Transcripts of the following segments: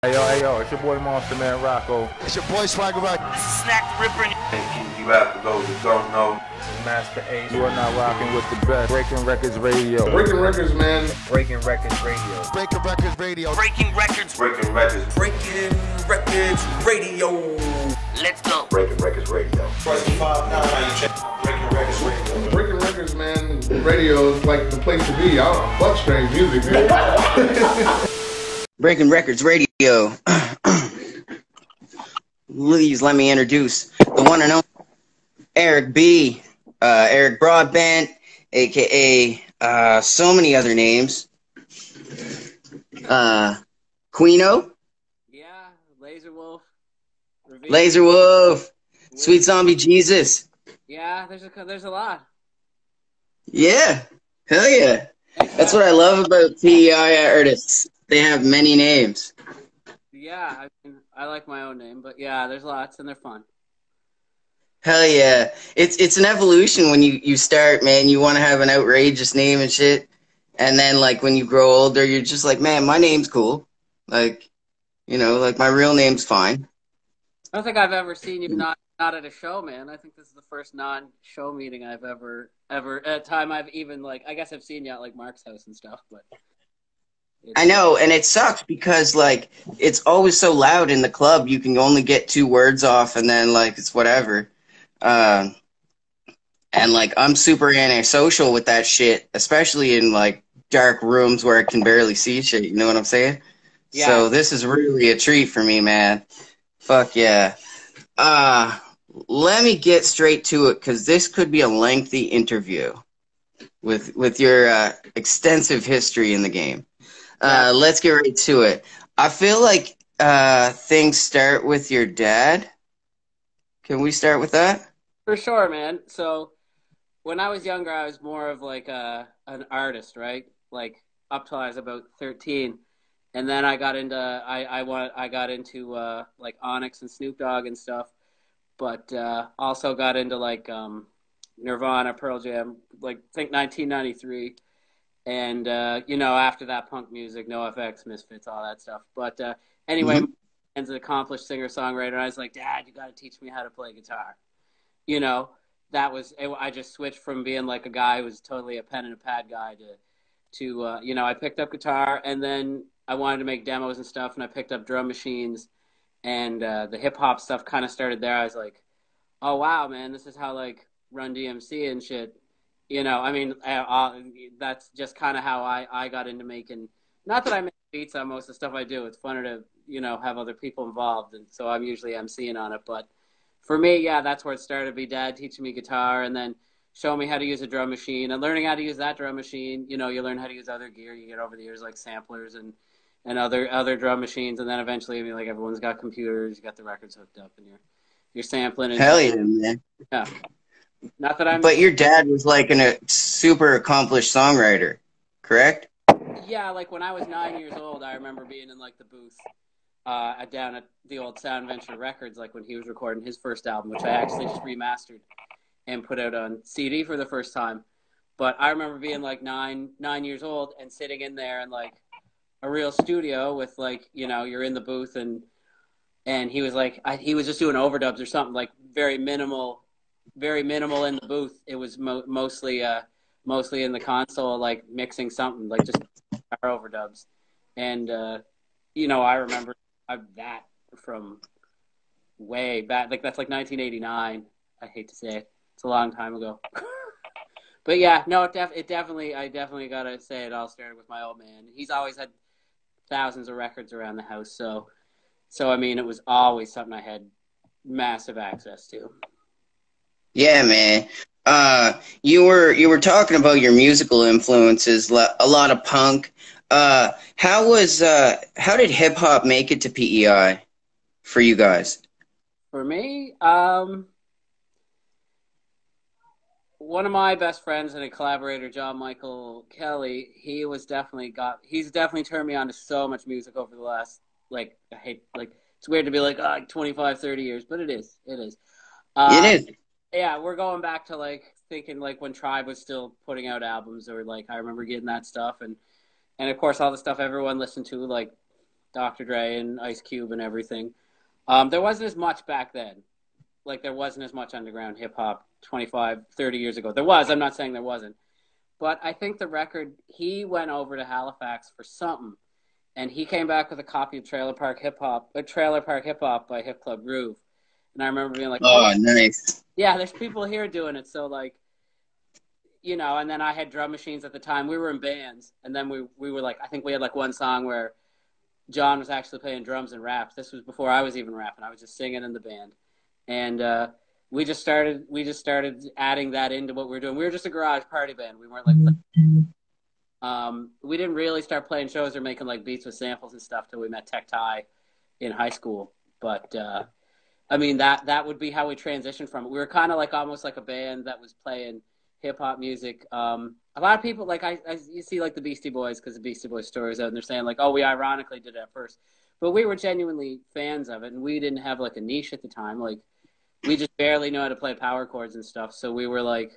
Hey yo, it's your boy Monster Man Rocco. It's your boy Swagger Rock. This is Snack the Ripper. And you have to go to don't know. Master Ace. You are now rocking with the best. Breaking Records Radio. Breaking Records, man. Breaking Records Radio. Breaking Records Radio. Breaking Records. Breaking Records. Breaking Records Radio. Let's go. Breaking Records Radio. Press 5 now, how you check Breaking Records Radio. Breaking Records, man. Radio is like the place to be. I don't know. Fuck strange music, man. Breaking Records Radio. Please let me introduce the one and only Eric B. Eric Broadbent, aka so many other names. Queeno. Yeah, Laser Wolf. Laser Wolf. Sweet Zombie Jesus. Yeah, there's a lot. Yeah. Hell yeah. That's what I love about PEI artists. They have many names. Yeah, I like my own name, but yeah, there's lots and they're fun. Hell yeah. It's an evolution when you start, man. You want to have an outrageous name and shit. And then, like, when you grow older, you're just like, man, my name's cool. Like, you know, like, my real name's fine. I don't think I've ever seen you not at a show, man. I think this is the first non-show meeting I've ever, at time I've even, like, I guess I've seen you at, like, Mark's house and stuff, but... I know, and it sucks because, like, it's always so loud in the club, you can only get 2 words off, and then, like, it's whatever. And, like, I'm super antisocial with that shit, especially in, like, dark rooms where I can barely see shit, you know what I'm saying? Yeah. So this is really a treat for me, man. Fuck yeah. Let me get straight to it, because this could be a lengthy interview with your extensive history in the game. Let's get right to it. I feel like things start with your dad. Can we start with that? For sure, man. So when I was younger, I was more of like an artist, right? Like up till I was about 13, and then I got into I got into like Onyx and Snoop Dogg and stuff, but also got into like Nirvana, Pearl Jam, like think 1993. And, you know, after that, punk music, NoFX, Misfits, all that stuff. But anyway, as an accomplished singer-songwriter, I was like, Dad, you got to teach me how to play guitar. You know, I just switched from being like a guy who was totally a pen and a pad guy to you know, I picked up guitar, and then I wanted to make demos and stuff, and I picked up drum machines, and the hip-hop stuff kind of started there. I was like, oh, wow, man, this is how, like, Run DMC and shit. You know, I mean, that's just kind of how I got into making, not that I make beats on most of the stuff I do. It's funner to, you know, have other people involved. And so I'm usually emceeing on it. But for me, yeah, that's where it started. Be Dad teaching me guitar and then showing me how to use a drum machine. And learning how to use that drum machine, you know, you learn how to use other gear. You get over the years like samplers and other drum machines. And then eventually, I mean, like everyone's got computers. You got the records hooked up and you're sampling. And hell yeah, man. Yeah. Not that I'm. But your dad was like a super accomplished songwriter, correct? Yeah, like when I was 9 years old, I remember being in like the booth down at the old Sound Venture Records, like when he was recording his first album, which I actually just remastered and put out on CD for the first time. But I remember being like nine years old and sitting in there in like a real studio with like, you know, you're in the booth and he was like, he was just doing overdubs or something, like very minimal in the booth. It was mostly in the console, like mixing something, like just overdubs. And you know, I remember that from way back, like that's like 1989. I hate to say it, it's a long time ago. But yeah, no, I definitely gotta say it all started with my old man. He's always had thousands of records around the house, so I mean, it was always something I had massive access to. Yeah, man. You were talking about your musical influences, a lot of punk. How did hip hop make it to PEI for you guys? For me, one of my best friends and a collaborator, John Michael Kelly, he's definitely turned me on to so much music over the last, like, it's weird to be like, 25, 30 years, but it is. It is. Yeah, we're going back to like thinking like when Tribe was still putting out albums, or like I remember getting that stuff, and of course all the stuff everyone listened to, like Dr. Dre and Ice Cube and everything. There wasn't as much back then. Like, there wasn't as much underground hip-hop 25, 30 years ago. There was. I'm not saying there wasn't. But I think the record, he went over to Halifax for something, and he came back with a copy of Trailer Park Hip Hop by Hip Club Groove. And I remember being like, oh, nice. Yeah, there's people here doing it. So, like, you know, and then I had drum machines at the time. We were in bands, and then we were like, I think we had like one song where John was actually playing drums and raps. This was before I was even rapping. I was just singing in the band. And we just started adding that into what we were doing. We were just a garage party band. We weren't like we didn't really start playing shows or making like beats with samples and stuff till we met Tech Ty in high school. But I mean that would be how we transitioned from it. We were kind of like almost like a band that was playing hip hop music. A lot of people like you see like the Beastie Boys, because the Beastie Boys stories out, and they're saying like, oh, we ironically did it at first, but we were genuinely fans of it, and we didn't have like a niche at the time. Like, we just barely knew how to play power chords and stuff. So we were like,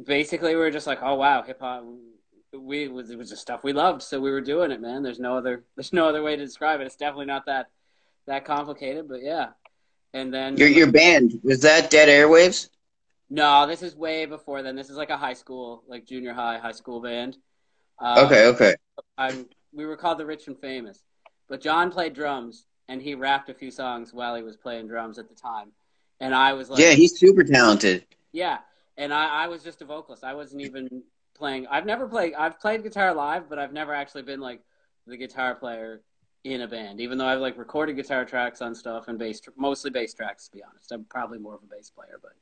basically we were just like, oh wow, hip hop. It was just stuff we loved, so we were doing it, man. There's no other way to describe it. It's definitely not that complicated, but yeah. And then your band, was that Dead Airwaves? No, this is way before then. This is like a high school, like junior high school band. Okay. We were called the Rich and Famous, but John played drums. And he rapped a few songs while he was playing drums at the time. And I was like... Yeah, he's super talented. Yeah. And I was just a vocalist. I wasn't even playing... I've played guitar live, but I've never actually been, like, the guitar player in a band. Even though I've, like, recorded guitar tracks on stuff and mostly bass tracks, to be honest. I'm probably more of a bass player, but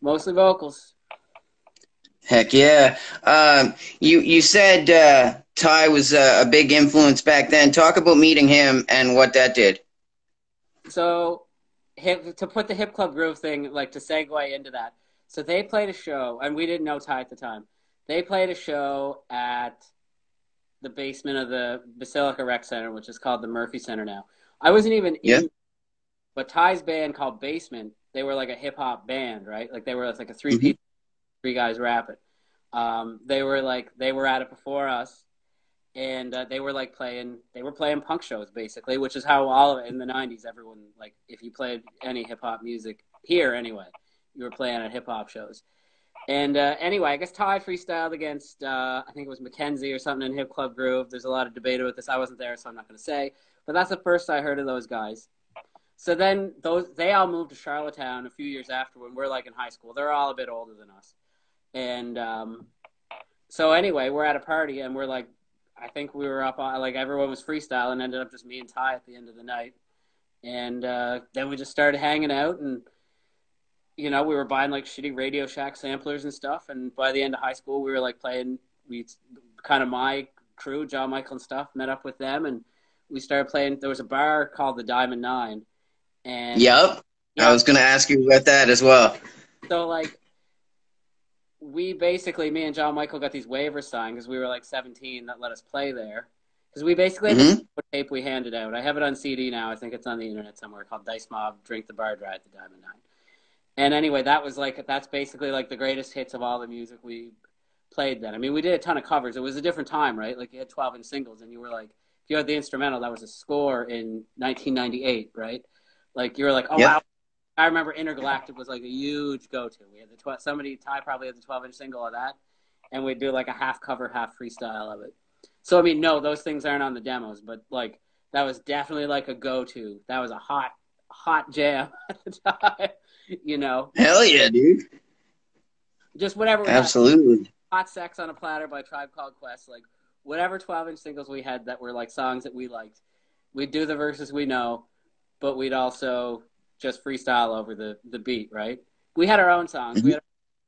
mostly vocals. Heck yeah. You said Ty was a big influence back then. Talk about meeting him and what that did. So, to put the Hip Club Groove thing, like to segue into that. So they played a show, and we didn't know Ty at the time. They played a show at the basement of the Basilica Rec Center, which is called the Murphy Center now. I wasn't even in, but Ty's band called Basement, they were like a hip-hop band, right? Like they were like a three-piece, three guys rapping. They were at it before us, and they were playing punk shows basically, which is how all of it in the 90s, everyone, like, if you played any hip hop music here anyway, you were playing at hip hop shows. And anyway, I guess Ty freestyled against I think it was Mackenzie or something in Hip Club Groove. There's a lot of debate about this. I wasn't there, so I'm not going to say, but that's the first I heard of those guys. So then they all moved to Charlottetown a few years after, when we're like in high school. They're all a bit older than us. And so anyway, we're at a party, and we're like, I think we were up on, like, everyone was freestyling, ended up just me and Ty at the end of the night. And then we just started hanging out, and, you know, we were buying like shitty Radio Shack samplers and stuff. And by the end of high school, we were like playing, my crew, John Michael and stuff, met up with them, and we started playing. There was a bar called the Diamond Nine. And Yep. I was going to ask you about that as well. So, like, we basically, me and John Michael got these waivers signed because we were like 17 that let us play there. Because we basically had a tape we handed out. I have it on CD now. I think it's on the internet somewhere, called Dice Mob, Drink the Bar Dry at the Diamond Nine. And anyway, that's basically like the greatest hits of all the music we played then. I mean, we did a ton of covers. It was a different time, right? Like, you had 12-inch singles, and you were like, if you had the instrumental, that was a score in 1998, right? Like, you were like, oh, wow. I remember Intergalactic was like a huge go-to. We had Ty probably had the 12-inch single of that, and we'd do like a half cover, half freestyle of it. So, I mean, no, those things aren't on the demos, but like, that was definitely like a go-to. That was a hot jam at the time, you know? Hell yeah, dude. Just whatever. Absolutely. Hot Sex on a Platter by Tribe Called Quest, like, whatever 12-inch singles we had that were like songs that we liked, we'd do the verses we know, but we'd also just freestyle over the beat, right? We had our own songs. We had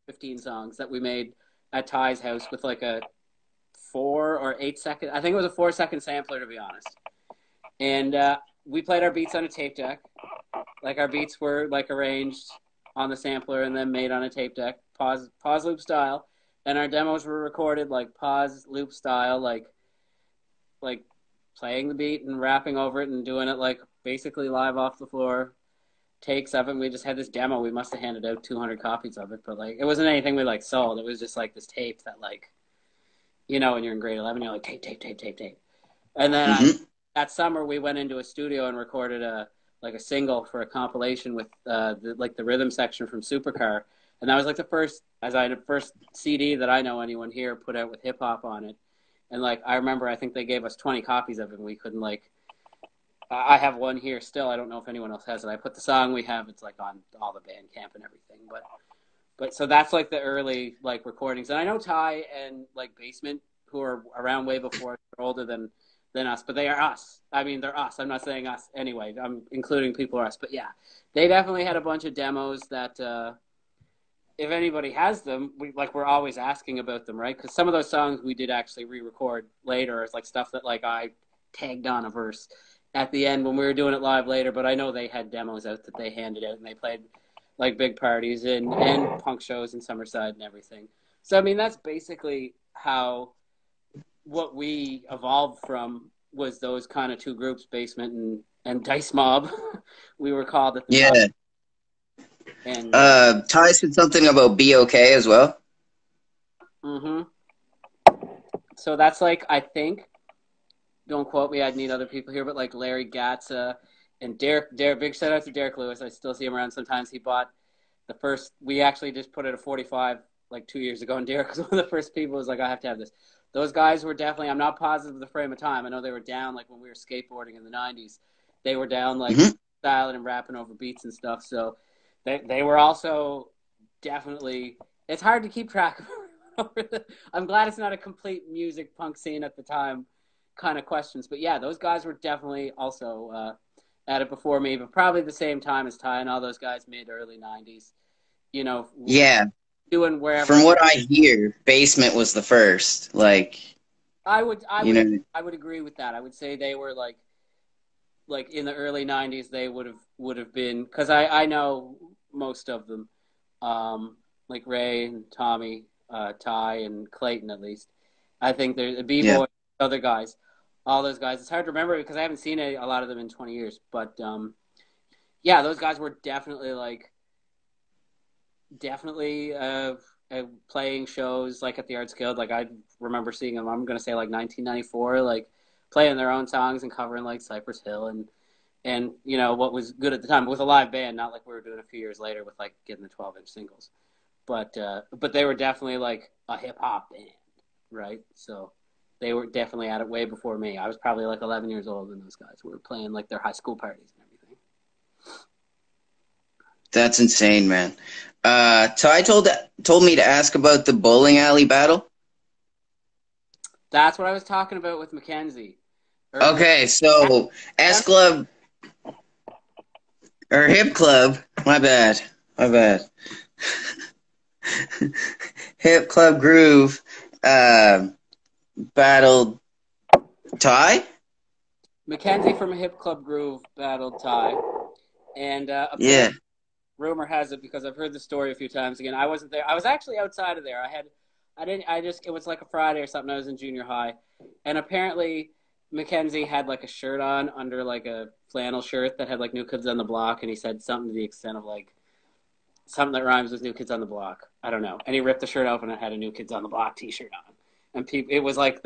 15 songs that we made at Ty's house with like a 4 or 8 second, I think it was a 4-second sampler, to be honest. And we played our beats on a tape deck. Like, our beats were like arranged on the sampler and then made on a tape deck, pause loop style. And our demos were recorded like pause loop style, like playing the beat and rapping over it and doing it like basically live off the floor. Takes of it. We just had this demo. We must have handed out 200 copies of it, but like, it wasn't anything we like sold. It was just like this tape that, like, you know, when you're in grade 11, you're like, tape. And then that summer we went into a studio and recorded a single for a compilation with the rhythm section from Supercar. And that was like the first CD that I know anyone here put out with hip hop on it. And like, I remember, I think they gave us 20 copies of it and we couldn't I have one here still. I don't know if anyone else has it. I put the song we have, it's like on all the Bandcamp and everything. But so that's like the early like recordings. And I know Ty and like Basement, who are around way before, they're older than us, but they are us. I mean, they're us. I'm not saying us anyway. I'm including people who are us. But yeah, they definitely had a bunch of demos that if anybody has them, we're always asking about them, right? Because some of those songs we did actually re-record later. It's like stuff that like I tagged on a verse at the end when we were doing it live later, but I know they had demos out that they handed out and they played like big parties and punk shows in Summerside and everything. So, I mean, that's basically how what we evolved from was those kind of two groups, Basement and Dice Mob, we were called at the time. And Ty said something about Be Okay as well. So that's like, I think, don't quote me, I'd need other people here, but like Larry Gatza and Derek, big shout out to Derek Lewis. I still see him around sometimes. He bought we actually just put it a 45 like 2 years ago, and Derek was one of the first people who was like, I have to have this. Those guys were definitely, I'm not positive of the frame of time. I know they were down like when we were skateboarding in the 90s. They were down like styling and rapping over beats and stuff. So they were also definitely, it's hard to keep track of. I'm glad it's not a complete music punk scene at the time kind of questions. But yeah, those guys were definitely also at it before me, but probably the same time as Ty and all those guys mid early 90s. You know, yeah, doing wherever. From what I hear, Basement was the first. Like, I would agree with that. I would say they were like in the early 90s they would have been, because I know most of them, like Ray and Tommy, Ty and Clayton at least. I think there's a B-boy, other guys. All those guys. It's hard to remember because I haven't seen a lot of them in 20 years. But, yeah, those guys were definitely playing shows, like, at the Arts Guild. Like, I remember seeing them, I'm going to say, like, 1994, like, playing their own songs and covering, like, Cypress Hill and you know, what was good at the time. But with a live band, not like we were doing a few years later with, like, getting the 12-inch singles. But they were definitely, like, a hip-hop band, right? So they were definitely at it way before me. I was probably like 11 years old when those guys were playing like their high school parties and everything. That's insane, man. Ty told me to ask about the bowling alley battle. That's what I was talking about with Mackenzie. Okay, so S Club or Hip Club, my bad. Hip Club Groove battled Ty? Mackenzie from Hip Club Groove battled Ty. And rumor has it, because I've heard the story a few times again, I wasn't there. I was actually outside of there. It was like a Friday or something. I was in junior high. And apparently Mackenzie had like a shirt on under like a flannel shirt that had like New Kids on the Block, and he said something to the extent of like something that rhymes with New Kids on the Block. I don't know. And he ripped the shirt open and had a New Kids on the Block t-shirt on. And people, it was like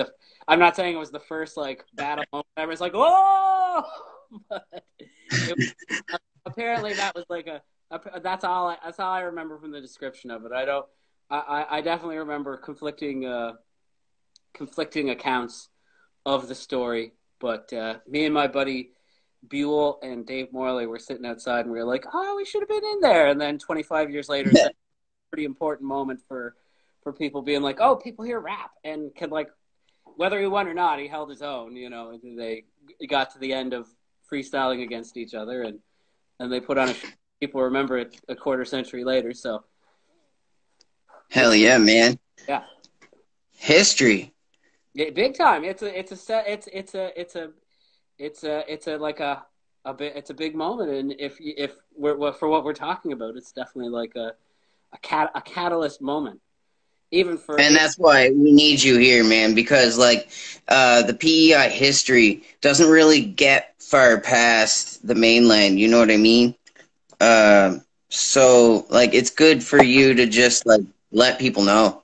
I'm not saying it was the first like battle moment ever. It's like, oh, but apparently that was like that's all I remember from the description of it. I definitely remember conflicting accounts of the story. But me and my buddy Buell and Dave Morley were sitting outside and we were like, oh, we should have been in there. And then 25 years later, it's a pretty important moment for people being like, oh, people here rap, and could like, whether he won or not, he held his own, you know. They got to the end of freestyling against each other, and they put on a show. People remember it a quarter century later. So, hell yeah, man! Yeah, history. Yeah, big time. It's a big moment, and if we're for what we're talking about, it's definitely like a catalyst moment. And that's why we need you here, man, because like the PEI history doesn't really get far past the mainland, you know what I mean? So like it's good for you to just like let people know.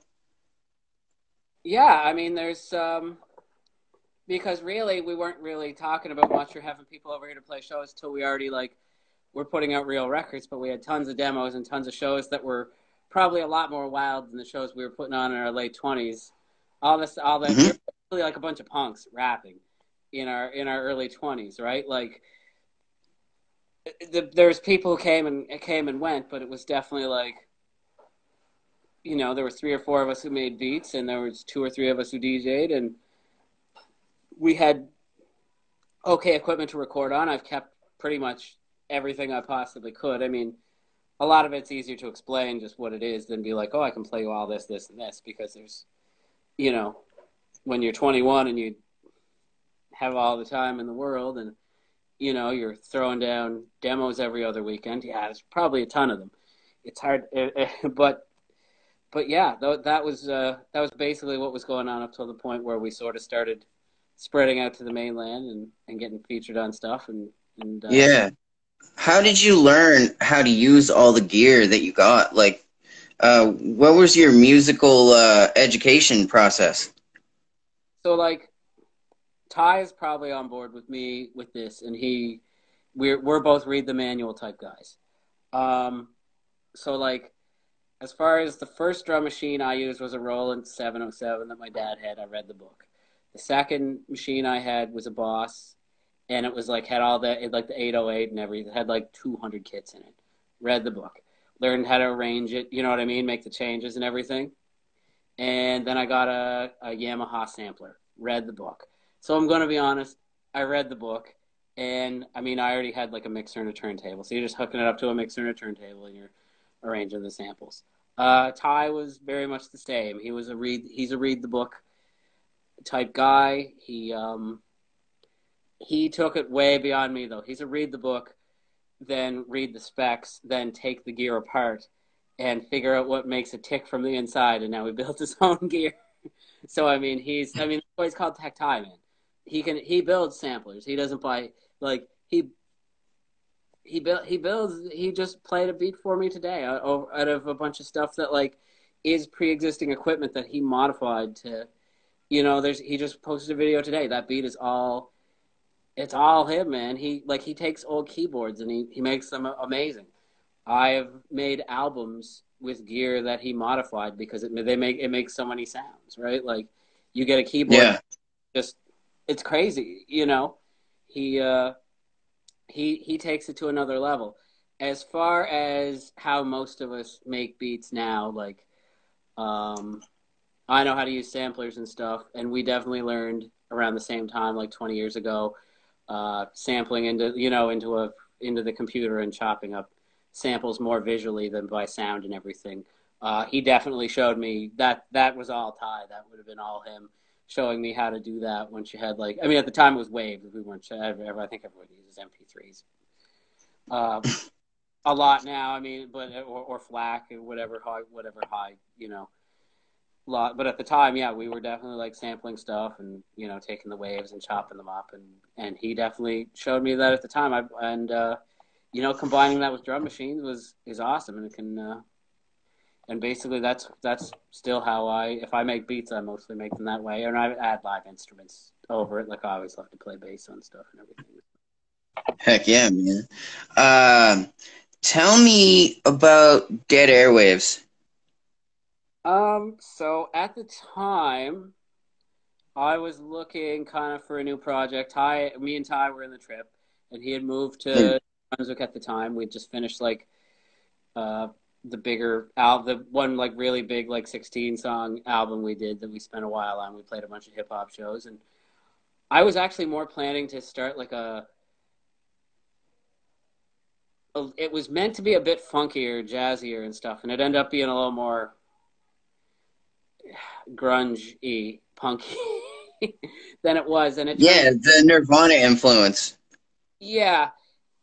Yeah, I mean there's because really we weren't really talking about much or having people over here to play shows till we already like were putting out real records, but we had tons of demos and tons of shows that were probably a lot more wild than the shows we were putting on in our late 20s. All that we were really like a bunch of punks rapping in our early 20s, right? Like there's people who came and went, but it was definitely like, you know, there was 3 or 4 of us who made beats, and there was 2 or 3 of us who DJ'd, and we had okay equipment to record on. I've kept pretty much everything I possibly could. I mean, a lot of it's easier to explain just what it is than be like, oh, I can play you all this, this, and this, because there's, you know, when you're 21 and you have all the time in the world and, you know, you're throwing down demos every other weekend. Yeah, there's probably a ton of them. It's hard, but yeah, that was basically what was going on up till the point where we sort of started spreading out to the mainland and getting featured on stuff and yeah. How did you learn how to use all the gear that you got? Like, what was your musical education process? So, like, Ty is probably on board with me with this, and we're both read the manual type guys. So, like, as far as the first drum machine I used was a Roland 707 that my dad had. I read the book. The second machine I had was a Boss, and it was like had all the 808 and everything. It had like 200 kits in it. Read the book, learned how to arrange it. You know what I mean? Make the changes and everything. And then I got a Yamaha sampler. Read the book. So I'm going to be honest. I read the book, and I mean I already had like a mixer and a turntable. So you're just hooking it up to a mixer and a turntable, and you're arranging the samples. Ty was very much the same. He's a read the book type guy. He took it way beyond me though. He's a read the book, then read the specs, then take the gear apart and figure out what makes it tick from the inside, and now he built his own gear. So I mean he's called Tech Ty, man. He builds samplers. He doesn't buy like he just played a beat for me today out of a bunch of stuff that like is pre-existing equipment that he modified to, you know, he just posted a video today. That beat is it's all him, man. He takes old keyboards and he makes them amazing. I have made albums with gear that he modified because it makes so many sounds, right? Like you get a keyboard, just it's crazy, you know. He takes it to another level. As far as how most of us make beats now, like I know how to use samplers and stuff, and we definitely learned around the same time, like 20 years ago, sampling into the computer and chopping up samples more visually than by sound and everything. He definitely showed me that was all Ty. That would have been all him showing me how to do that. Once you had like, I mean, at the time it was Wave. We weren't. I think everyone uses MP3s. A lot now. I mean, but or FLAC or whatever high, you know. Lot, but at the time, yeah, we were definitely like sampling stuff and, you know, taking the waves and chopping them up, and he definitely showed me that at the time. You know, combining that with drum machines is awesome, and it can and basically that's still how if I make beats, I mostly make them that way, and I add live instruments over it. Like I always love to play bass on stuff and everything. Heck yeah, man. Tell me about Dead Airwaves. So at the time, I was looking kind of for a new project. Me and Ty were in the trip, and he had moved to Brunswick at the time. We'd just finished like the bigger album, the one like really big like 16-song album we did that we spent a while on. We played a bunch of hip hop shows, and I was actually more planning to start like it was meant to be a bit funkier, jazzier and stuff, and it ended up being a little more grunge-y, punky than it was. And the Nirvana influence. Yeah,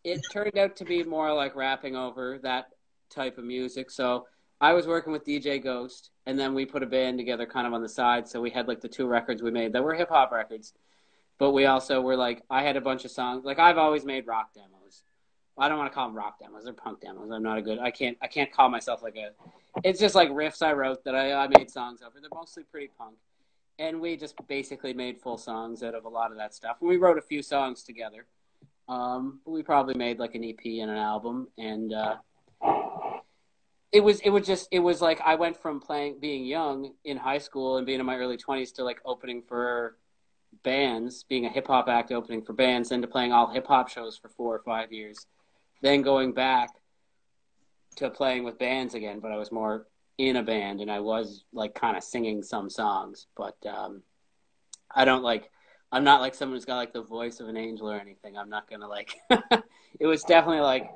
it turned out to be more like rapping over that type of music. So I was working with DJ Ghost, and then we put a band together kind of on the side. So we had like the 2 records we made that were hip-hop records, but we also were like, I had a bunch of songs. Like I've always made rock demos. I don't want to call them rock demos. They're punk demos. I'm not I can't call myself like it's just like riffs I wrote that I made songs over. They're mostly pretty punk. and we just basically made full songs out of a lot of that stuff. And we wrote a few songs together. We probably made like an EP and an album, and it was like I went from being young in high school and being in my early 20s to like opening for bands, being a hip hop act opening for bands, then to playing all hip hop shows for 4 or 5 years, then going back to playing with bands again, but I was more in a band and I was like kind of singing some songs, but I'm not like someone who's got like the voice of an angel or anything. I'm not gonna like it was definitely like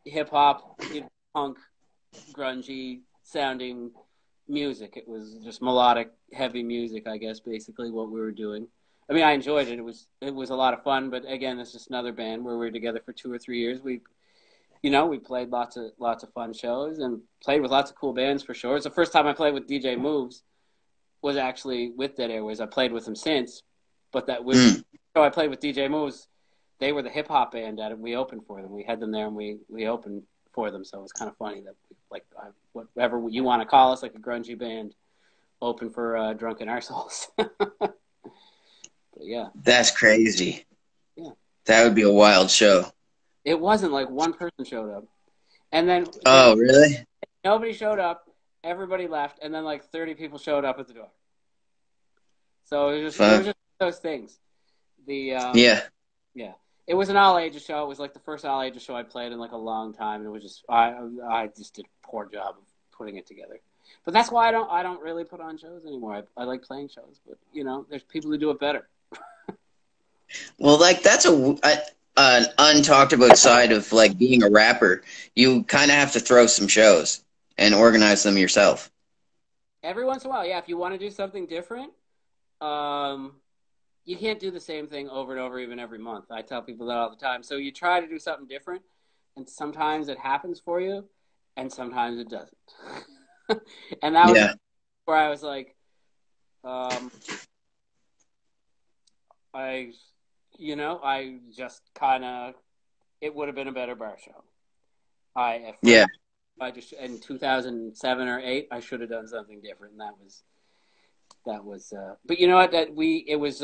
hip hop, punk, grungy sounding music. It was just melodic, heavy music, I guess, basically what we were doing. I mean, I enjoyed it. It was a lot of fun, but again, it's just another band where we were together for 2 or 3 years. We played lots of fun shows and played with lots of cool bands for sure. It's the first time I played with DJ Moves was actually with Dead Airways. I played with him since, but that was so I played with DJ Moves. They were the hip hop band at it. We opened for them. We had them there and we opened for them. So it was kind of funny that whatever you want to call us, like a grungy band, open for Drunken Arseholes. But yeah, that's crazy. Yeah, that would be a wild show. It wasn't like one person showed up, and then really? Nobody showed up. Everybody left, and then like 30 people showed up at the door. So it was just those things. Yeah. It was an all ages show. It was like the first all ages show I played in like a long time, and it was just I just did a poor job of putting it together. But that's why I don't really put on shows anymore. I like playing shows, but there's people who do it better. Well, like that's an untalked about side of like being a rapper. You kind of have to throw some shows and organize them yourself. Every once in a while, yeah. If you want to do something different, you can't do the same thing over and over, even every month. I tell people that all the time. So you try to do something different, and sometimes it happens for you, and sometimes it doesn't. And that was where I was like, I just kind of, it would have been a better bar show. I just in 2007 or 8, I should have done something different. And that was. But you know what? It was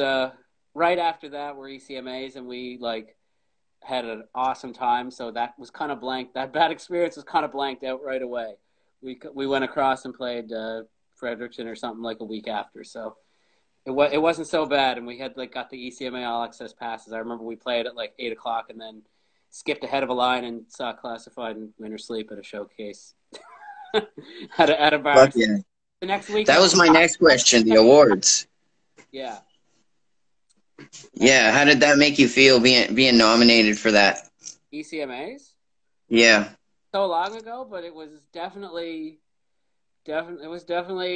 right after that were ECMAs, and we like had an awesome time. So that was kind of blank. That bad experience was kind of blanked out right away. We went across and played Fredericton or something like a week after. So it wasn't so bad, and we had like got the ECMA all access passes. I remember we played at like 8 o'clock and then skipped ahead of a line and saw Classified and Winter Sleep at a showcase at a bar. Fuck yeah. The next week. That was my next question. The awards. Yeah. Yeah. How did that make you feel being nominated for that? ECMAs? Yeah. So long ago, but it was definitely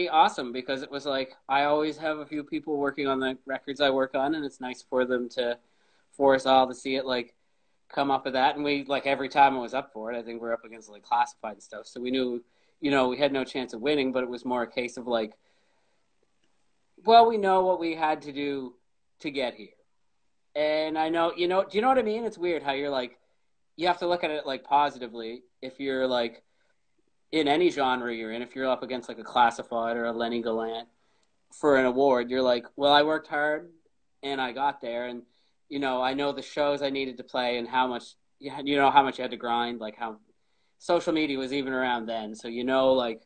awesome because it was like I always have a few people working on the records I work on, and it's nice for us all to see it like come up with that. And we like every time I was up for it, I think we're up against like Classified and stuff, so we knew we had no chance of winning, but it was more a case of like, well, we know what we had to do to get here, and I know do you know what I mean? It's weird how you're like you have to look at it like positively if you're like in any genre you're in. If you're up against like a Classified or a Lenny Gallant for an award, you're like, well, I worked hard and I got there, and I know the shows I needed to play and how much how much you had to grind, like how social media was even around then, so like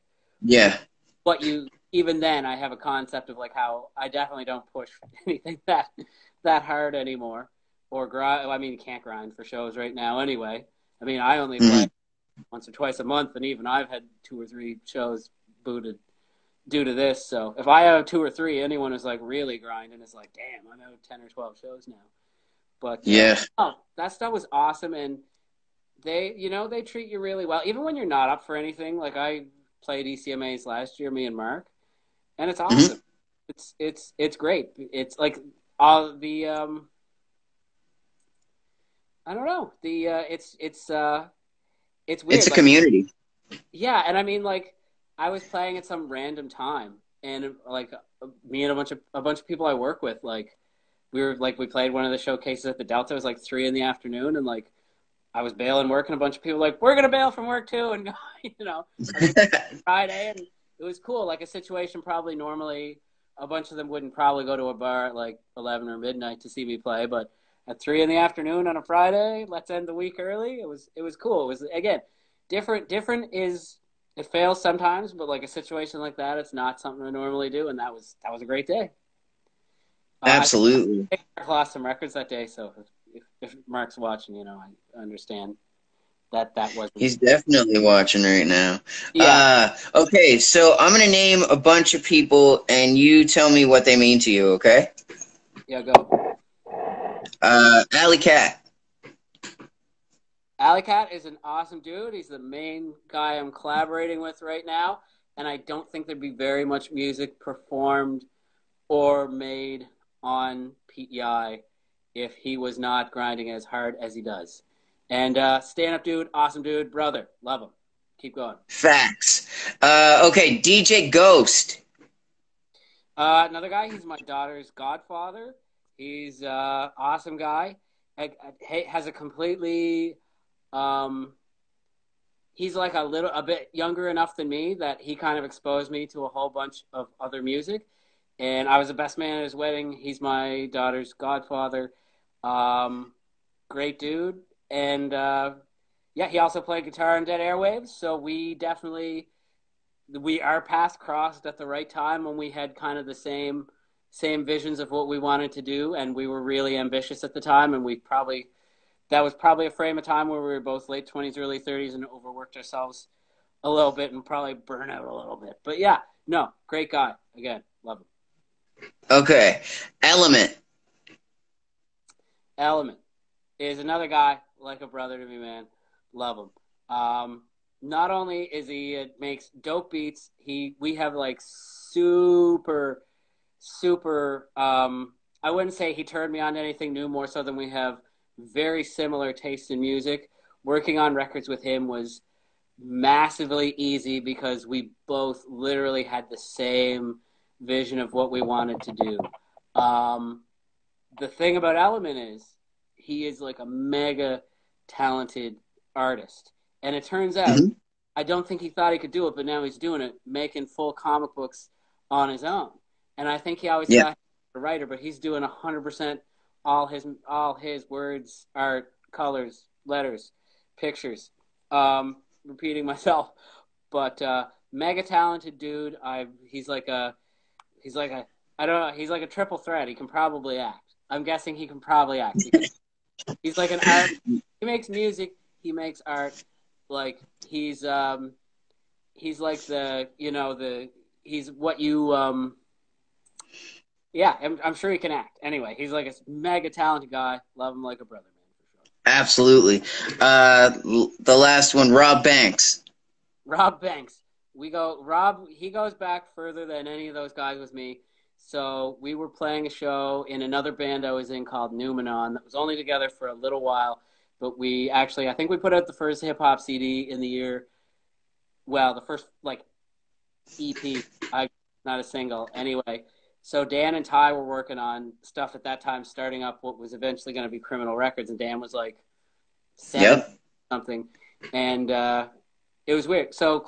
what you even then I have a concept of like how I definitely don't push anything that hard anymore or grind. I mean, you can't grind for shows right now anyway. I mean, I only play once or twice a month, and even I've had 2 or 3 shows booted due to this. So if I have 2 or 3, anyone is like really grinding, it's like, damn, I'm out 10 or 12 shows now. But that stuff was awesome, and they they treat you really well, even when you're not up for anything. Like I played ECMAs last year, me and Mark, and it's awesome. It's great. It's like all the I don't know. It's weird. It's a community. Yeah, and I mean, like, I was playing at some random time, and like me and a bunch of people I work with, like, we played one of the showcases at the Delta. It was like 3 PM, and like I was bailing work, and a bunch of people were like, we're gonna bail from work too, and go, Friday, and it was cool. Like a situation probably normally a bunch of them wouldn't probably go to a bar at like 11 or midnight to see me play, but at 3 in the afternoon on a Friday, let's end the week early. It was cool. It was, again, different is, it fails sometimes, but like a situation like that, it's not something I normally do, and that was a great day. Absolutely. I lost some records that day, so if Mark's watching, you know, I understand that wasn't. He's definitely watching right now. Yeah. Okay, so I'm going to name a bunch of people, and you tell me what they mean to you, okay? Yeah, go. Alley Cat. Alley Cat is an awesome dude. He's the main guy I'm collaborating with right now, and I don't think there'd be very much music performed or made on PEI if he was not grinding as hard as he does. And stand-up dude, awesome dude, brother, love him. Keep going. Facts. Okay, DJ Ghost. Another guy, he's my daughter's godfather. He's awesome guy. Has a completely... he's like a bit younger enough than me that he kind of exposed me to a whole bunch of other music. And I was the best man at his wedding. He's my daughter's godfather. Great dude. And, yeah, he also played guitar on Dead Airwaves. So our paths crossed at the right time when we had kind of the same visions of what we wanted to do. And we were really ambitious at the time. And that was probably a frame of time where we were both late 20s, early 30s and overworked ourselves a little bit and probably burn out a little bit. But yeah, no, great guy. Again, love him. Okay. Element is another guy, like a brother to me, man. Love him. Not only is he makes dope beats, we have like super, I wouldn't say he turned me on to anything new, more so than we have very similar taste in music. Working on records with him was massively easy because we both literally had the same vision of what we wanted to do. The thing about Element is he is like a mega talented artist. And it turns out, I don't think he thought he could do it, but now he's doing it, making full comic books on his own. And I think he always thought he was a writer, but he's doing 100% all his words, art, colors, letters, pictures. Repeating myself, but mega talented dude. He's like a triple threat. He can probably act. I'm guessing he can probably act. He's like an art. He makes music. He makes art. Like he's like he's what you yeah. I'm sure he can act. Anyway, he's like a mega talented guy. Love him like a brother, man, for sure. Absolutely. The last one, Rob Banks. Rob Banks. He goes back further than any of those guys with me. So we were playing a show in another band I was in called Numenon that was only together for a little while. But I think we put out the first hip-hop CD in the year. Well, the first, like, EP. Not a single. Anyway, so Dan and Ty were working on stuff at that time, starting up what was eventually going to be Criminal Records. And Dan was, like, 7 something. And it was weird. So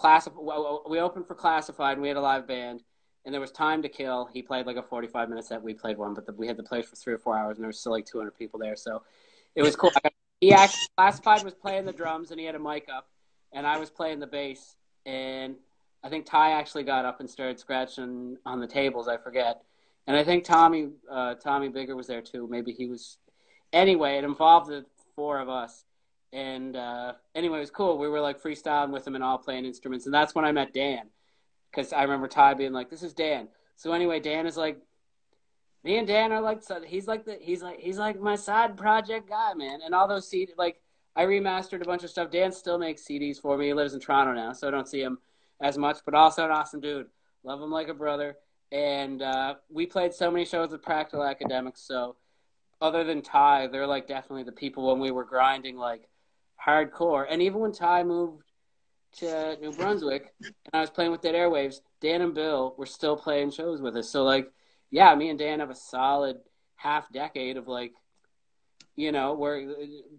we opened for Classified, and we had a live band. And there was Time to Kill. He played like a 45-minute set. We played one, but we had the place for 3 or 4 hours, and there was still like 200 people there. So it was cool. Classified was playing the drums, and he had a mic up, and I was playing the bass. And I think Ty actually got up and started scratching on the tables. I forget. And I think Tommy Bigger was there too. Maybe he was. Anyway, it involved the 4 of us. And anyway, it was cool. We were like freestyling with him and all playing instruments. And that's when I met Dan. Because I remember Ty being like, "This is Dan." So anyway, Dan is like, me and Dan are like, he's like my side project guy, man. And all those CDs, like, I remastered a bunch of stuff. Dan still makes CDs for me. He lives in Toronto now, so I don't see him as much. But also an awesome dude. Love him like a brother. And we played so many shows with Practical Academics. So other than Ty, they're like definitely the people when we were grinding like hardcore. And even when Ty moved to New Brunswick and I was playing with Dead Airwaves, Dan and Bill were still playing shows with us. So like, yeah, me and Dan have a solid half decade of like, you know, where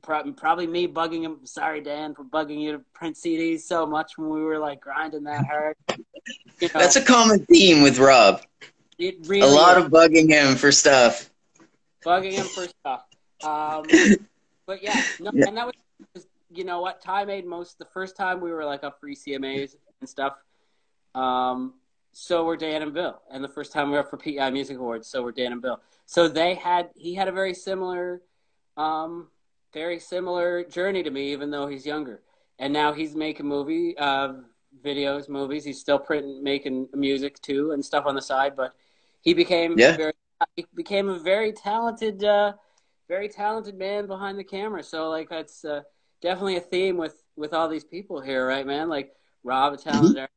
probably me bugging him. Sorry, Dan, for bugging you to print CDs so much when we were like grinding that hard. You know? That's a common theme with Rob. It really A lot is. of bugging him for stuff. Bugging him for stuff. But yeah, no, Yeah. and that was, you know what? Ty made the first time we were like up for ECMAs and stuff. So were Dan and Bill. And the first time we were up for PEI Music Awards, so were Dan and Bill. So he had a very similar journey to me, even though he's younger. And now he's making movies. He's still making music too and stuff on the side. But he became a very talented man behind the camera. So like that's definitely a theme with all these people here, right, man? Like Rob, talented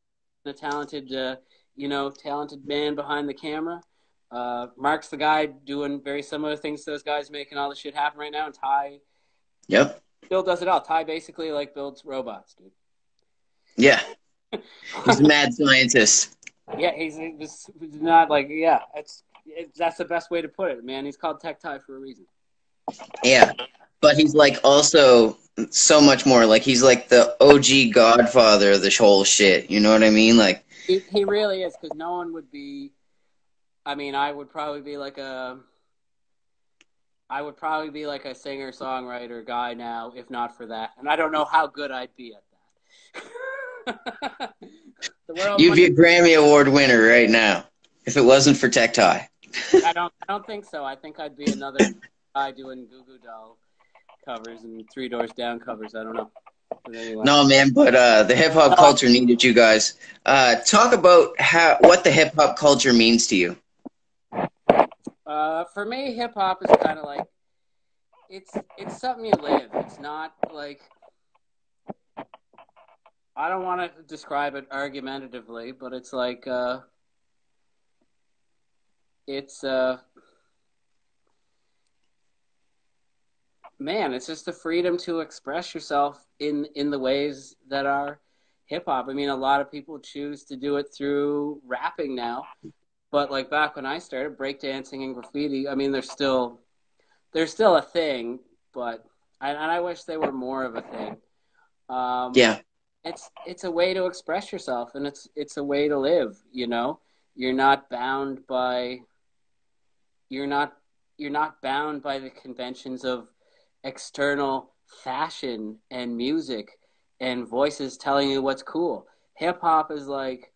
man behind the camera. Mark's the guy doing very similar things to those guys, making all the shit happen right now. And Ty, Bill does it all. Ty basically like builds robots, dude. Yeah. He's a mad scientist. Yeah, he's not like, yeah, that's the best way to put it, man. He's called Tech Ty for a reason. Yeah. But he's like also so much more. Like he's like the OG godfather of this whole shit. You know what I mean? Like he really is, because no one would be. I mean, I would probably be like a singer songwriter guy now, if not for that. And I don't know how good I'd be at that. You'd be a Grammy Award winner right now if it wasn't for Tech Ty. I don't think so. I think I'd be another guy doing Goo Goo Doll covers and Three Doors Down covers. I don't know. Anyway. No, man, but the hip hop culture needed you guys. Talk about what the hip hop culture means to you. For me, hip hop is kind of like it's something you live. It's not like, I don't want to describe it argumentatively, but it's like man, it's just the freedom to express yourself in the ways that are hip hop. I mean, a lot of people choose to do it through rapping now, but like back when I started, breakdancing and graffiti, I mean, they're still a thing, but I wish they were more of a thing. Yeah. It's a way to express yourself, and it's a way to live, you know? You're not bound by the conventions of external fashion and music and voices telling you what's cool. Hip hop is like,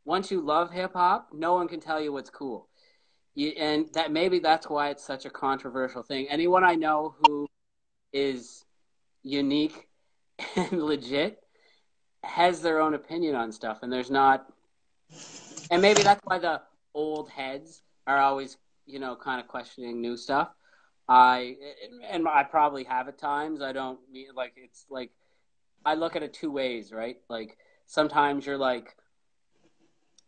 once you love hip hop, no one can tell you what's cool. And that's why it's such a controversial thing. Anyone I know who is unique and legit has their own opinion on stuff, and there's not, and maybe that's why the old heads are always, you know, kind of questioning new stuff. I probably have at times. I don't mean, like, it's like, I look at it two ways, right? Like, sometimes you're like,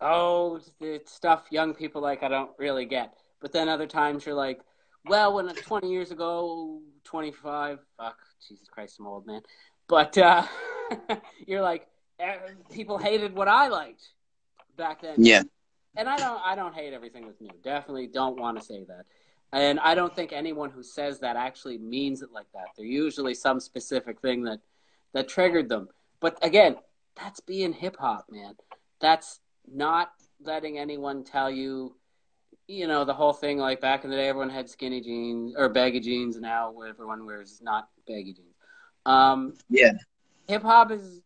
oh, it's stuff young people like I don't really get. But then other times you're like, well, when 20 years ago, 25, fuck, Jesus Christ, I'm old, man. But you're like, people hated what I liked back then. Yeah. And I don't hate everything that's new. Definitely don't want to say that. And I don't think anyone who says that actually means it like that. They're usually some specific thing that triggered them. But again, that's being hip hop, man. That's not letting anyone tell you, you know, the whole thing, like back in the day, everyone had skinny jeans or baggy jeans, and now what everyone wears is not baggy jeans. Yeah. Hip hop is,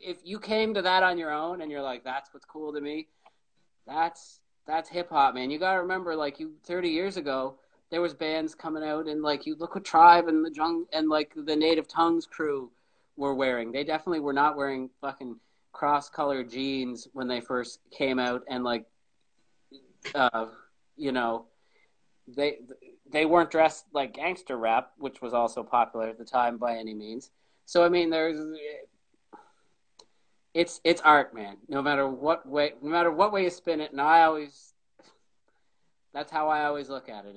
if you came to that on your own and you're like, that's what's cool to me, that's hip hop, man. You gotta remember, like, 30 years ago, there was bands coming out, and like, you look what Tribe and the Native Tongues crew were wearing. They definitely were not wearing fucking cross-colored jeans when they first came out, and like, you know, they weren't dressed like gangster rap, which was also popular at the time by any means. So I mean, it's art, man. No matter what way you spin it, and that's how I always look at it.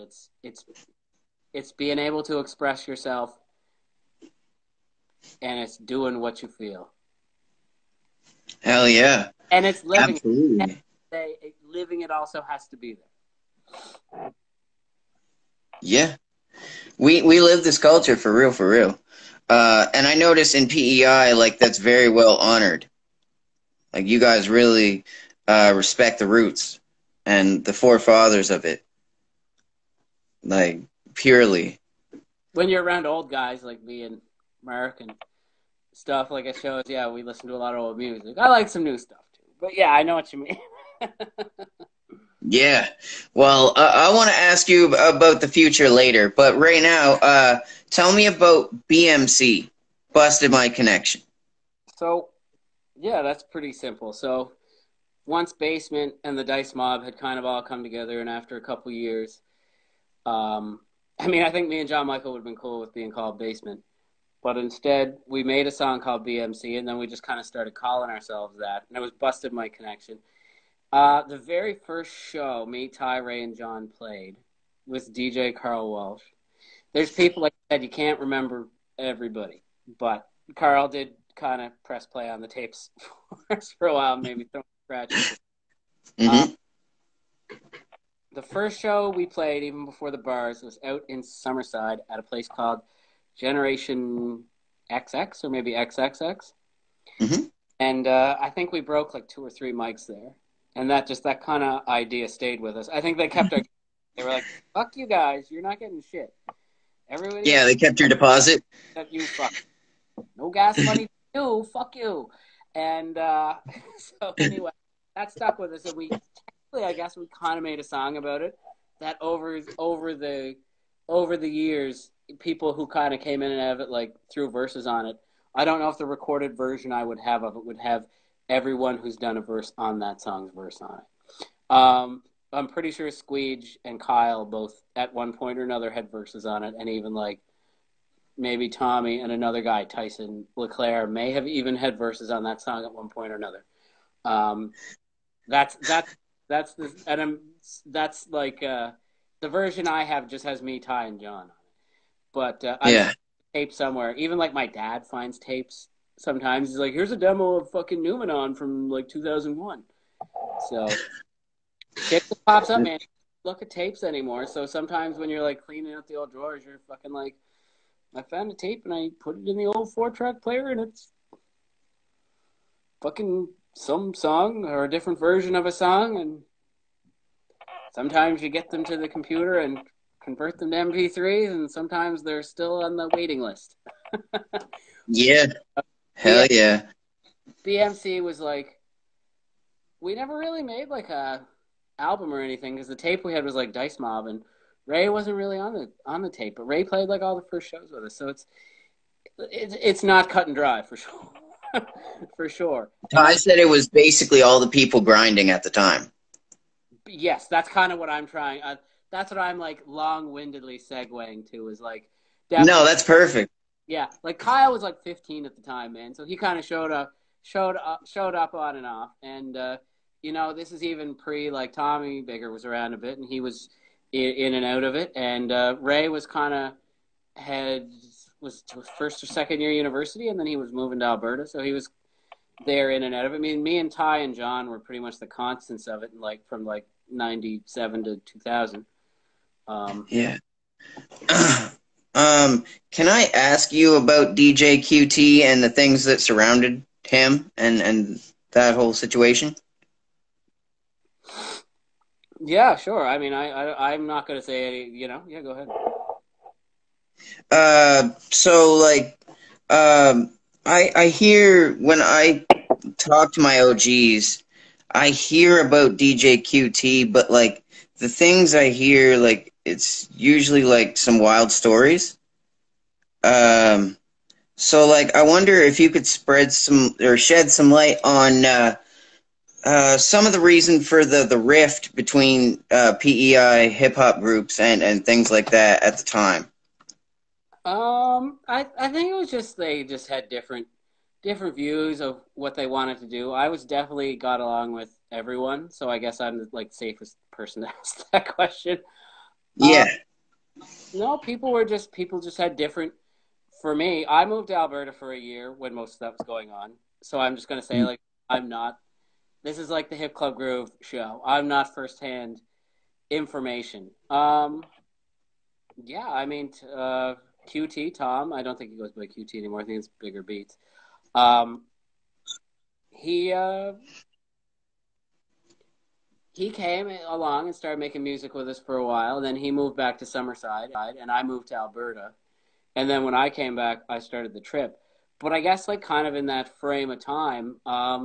It's being able to express yourself, and it's doing what you feel. Hell yeah. And it's living. Absolutely. Living it also has to be there. Yeah. We live this culture for real. And I notice in PEI, like, that's very well honored. Like, you guys really respect the roots. and the forefathers of it, like purely. When you're around old guys like me and Mark and stuff, like it shows, yeah, we listen to a lot of old music. I like some new stuff too. But yeah, I know what you mean. Yeah. Well, I want to ask you about the future later, but right now, tell me about BMC, Busted My Connection. So, yeah, that's pretty simple. So, once Basement and the Dice Mob had kind of all come together, and after a couple years, I mean, I think me and John Michael would have been cool with being called Basement, but instead, we made a song called BMC, and then we just kind of started calling ourselves that, and it was Busted My Connection. The very first show me, Ty, Ray, and John played was DJ Carl Walsh. There's people, like I said, you can't remember everybody, but Carl did kind of press play on the tapes for us for a while, maybe throwing scratches. Mm-hmm. The first show we played, even before the bars, was out in Summerside at a place called Generation XX, or maybe XXX. Mm-hmm. And I think we broke like 2 or 3 mics there. And that kind of idea stayed with us. I think they kept they were like, fuck you guys, you're not getting shit. Everybody, Yeah, they kept your deposit. Except you, fuck. No gas money, you, fuck you. And so anyway, that stuck with us. And I guess we kind of made a song about it. That over the years, people who kind of came in and out of it, like, threw verses on it. I don't know if the recorded version I would have of it would have everyone who's done a verse on that song's verse on it. I'm pretty sure Squeege and Kyle both at one point or another had verses on it, and even like maybe Tommy and another guy, Tyson LeClaire, may have even had verses on that song at one point or another. That's like the version I have just has me, Ty, and John on it. But I have tape somewhere. Even like my dad finds tapes. Sometimes he's like, here's a demo of fucking Numenon from like 2001. So shit just pops up, man. Look at tapes anymore. So sometimes when you're like cleaning out the old drawers, you're fucking like, I found a tape and I put it in the old 4-track player and it's fucking some song or a different version of a song. And sometimes you get them to the computer and convert them to MP3s, and sometimes they're still on the waiting list. Yeah. Hell yeah. BMC was like, we never really made like a album or anything because the tape we had was like Dice Mob, and Ray wasn't really on the tape, but Ray played like all the first shows with us, so it's not cut and dry for sure. For sure. I said it was basically all the people grinding at the time. Yes, that's kind of what I'm trying. That's what I'm like long-windedly segueing to is like. No, that's perfect. Yeah, like Kyle was like 15 at the time, man. So he kind of showed up on and off. And this is even pre like Tommy Bigger was around a bit, and he was in and out of it. And Ray was kind of was to his first or second year university, and then he was moving to Alberta, so he was there in and out of it. I mean, me and Ty and John were pretty much the constants of it, like from like 97 to 2000. Yeah. Can I ask you about DJ QT and the things that surrounded him and that whole situation? Yeah, sure. I mean, I'm not going to say any, yeah, go ahead. So like, I hear when I talk to my OGs, I hear about DJ QT, but like the things I hear, like it's usually like some wild stories. So like I wonder if you could spread some or shed some light on some of the reason for the rift between PEI hip hop groups and things like that at the time. I think it was just they just had different views of what they wanted to do. I was definitely got along with everyone, so I guess I'm the like safest person to ask that question. Yeah. No, people just had different. For me, I moved to Alberta for a year when most of that was going on. So I'm just gonna say like I'm not. This is like the Hip Club Groove show. I'm not firsthand information. Yeah, I mean. QT, Tom, I don't think he goes by QT anymore. I think it's Bigger Beats. he came along and started making music with us for a while. Then he moved back to Summerside, and I moved to Alberta. And then when I came back, I started the trip. But I guess like kind of in that frame of time, I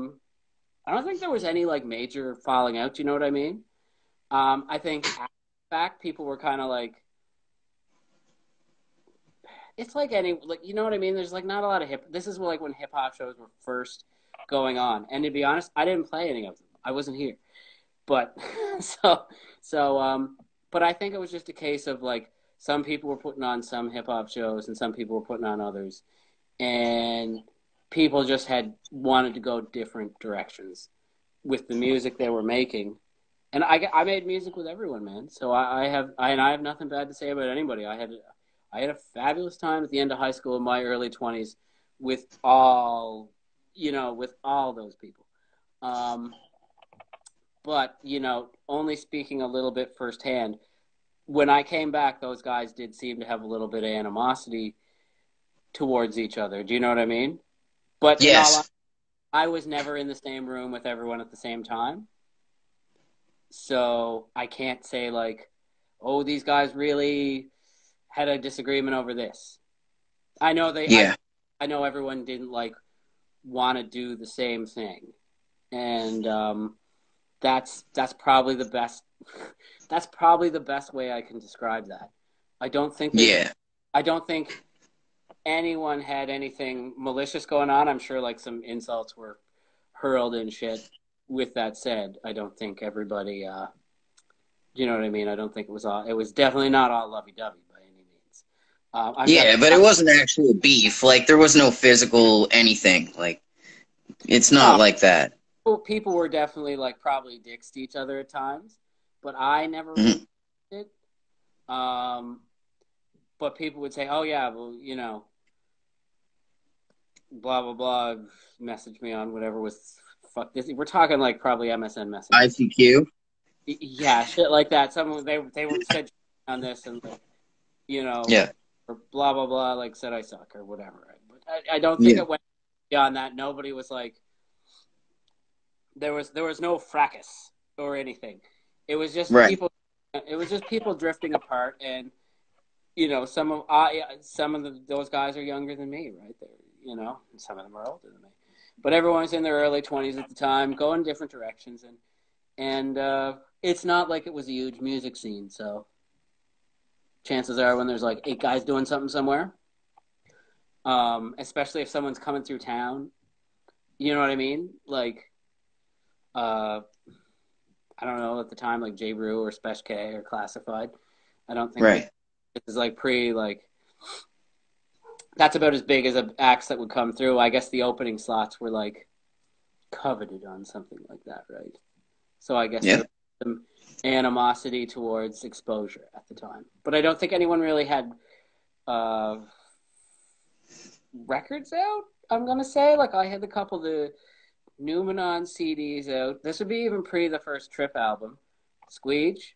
don't think there was any like major falling out. Do you know what I mean? I think after the fact, people were kind of like, it's like any, like, you know what I mean? There's like not a lot of this is like when hip hop shows were first going on. And to be honest, I didn't play any of them. I wasn't here. But but I think it was just a case of like some people were putting on some hip hop shows and some people were putting on others. And people just had wanted to go different directions with the music they were making. And I made music with everyone, man. So I have nothing bad to say about anybody. I had a fabulous time at the end of high school in my early 20s with all those people. But, only speaking a little bit firsthand, when I came back, those guys did seem to have a little bit of animosity towards each other. Do you know what I mean? But yes. I was never in the same room with everyone at the same time. So I can't say like, oh, these guys really had a disagreement over this. I know I know everyone didn't like want to do the same thing. And that's probably the best way I can describe that. I don't think anyone had anything malicious going on. I'm sure like some insults were hurled and shit. With that said, I don't think everybody, you know what I mean? I don't think it was definitely not all lovey-dovey by any means. But it wasn't actual beef. Like, there was no physical anything. Like, it's not like that. People were definitely, like, probably dicks to each other at times, but I never did. But people would say, oh, yeah, well, blah, blah, blah, message me on whatever was... Fuck this. We're talking like probably MSN message. ICQ? Yeah, shit like that. Some they were said on this and like, or blah blah blah, like said I suck or whatever. But I don't think it went beyond that. Nobody was like there was no fracas or anything. It was just people. It was just people drifting apart, and some of those guys are younger than me, right there. And some of them are older than me. But everyone was in their early 20s at the time, going different directions, and it's not like it was a huge music scene. So chances are, when there's like 8 guys doing something somewhere, especially if someone's coming through town, you know what I mean? Like, I don't know at the time, like J. Brew or Spesh K or Classified. I don't think it was like that's about as big as acts that would come through. I guess the opening slots were like coveted on something like that, right? So I guess there was some animosity towards exposure at the time. But I don't think anyone really had records out, I'm going to say. Like, I had a couple of the Numenon CDs out. This would be even pre the first Trip album. Squeege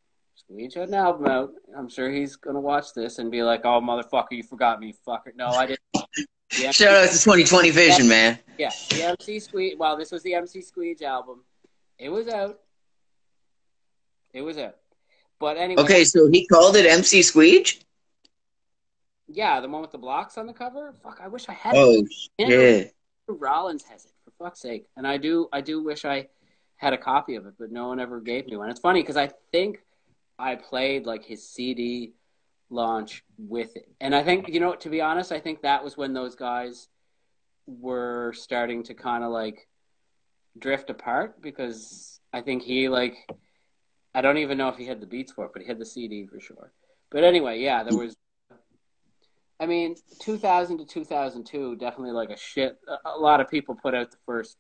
had an album out. I'm sure he's going to watch this and be like, oh, motherfucker, you forgot me, fucker. No, I didn't. Shout out to 2020 Vision, man. Yeah, the MC Squeege. Well, this was the MC Squeege album. It was out. But anyway. Okay, so he called it MC Squeege? Yeah, the one with the blocks on the cover. Fuck, I wish I had it. Oh, shit. Rollins has it, for fuck's sake. And I do wish I had a copy of it, but no one ever gave me one. It's funny because I think I played like his CD launch with it. And I think, to be honest, I think that was when those guys were starting to kind of like drift apart, because I think he I don't even know if he had the beats for it, but he had the CD for sure. But anyway, yeah, there was, 2000 to 2002, definitely like a lot of people put out the first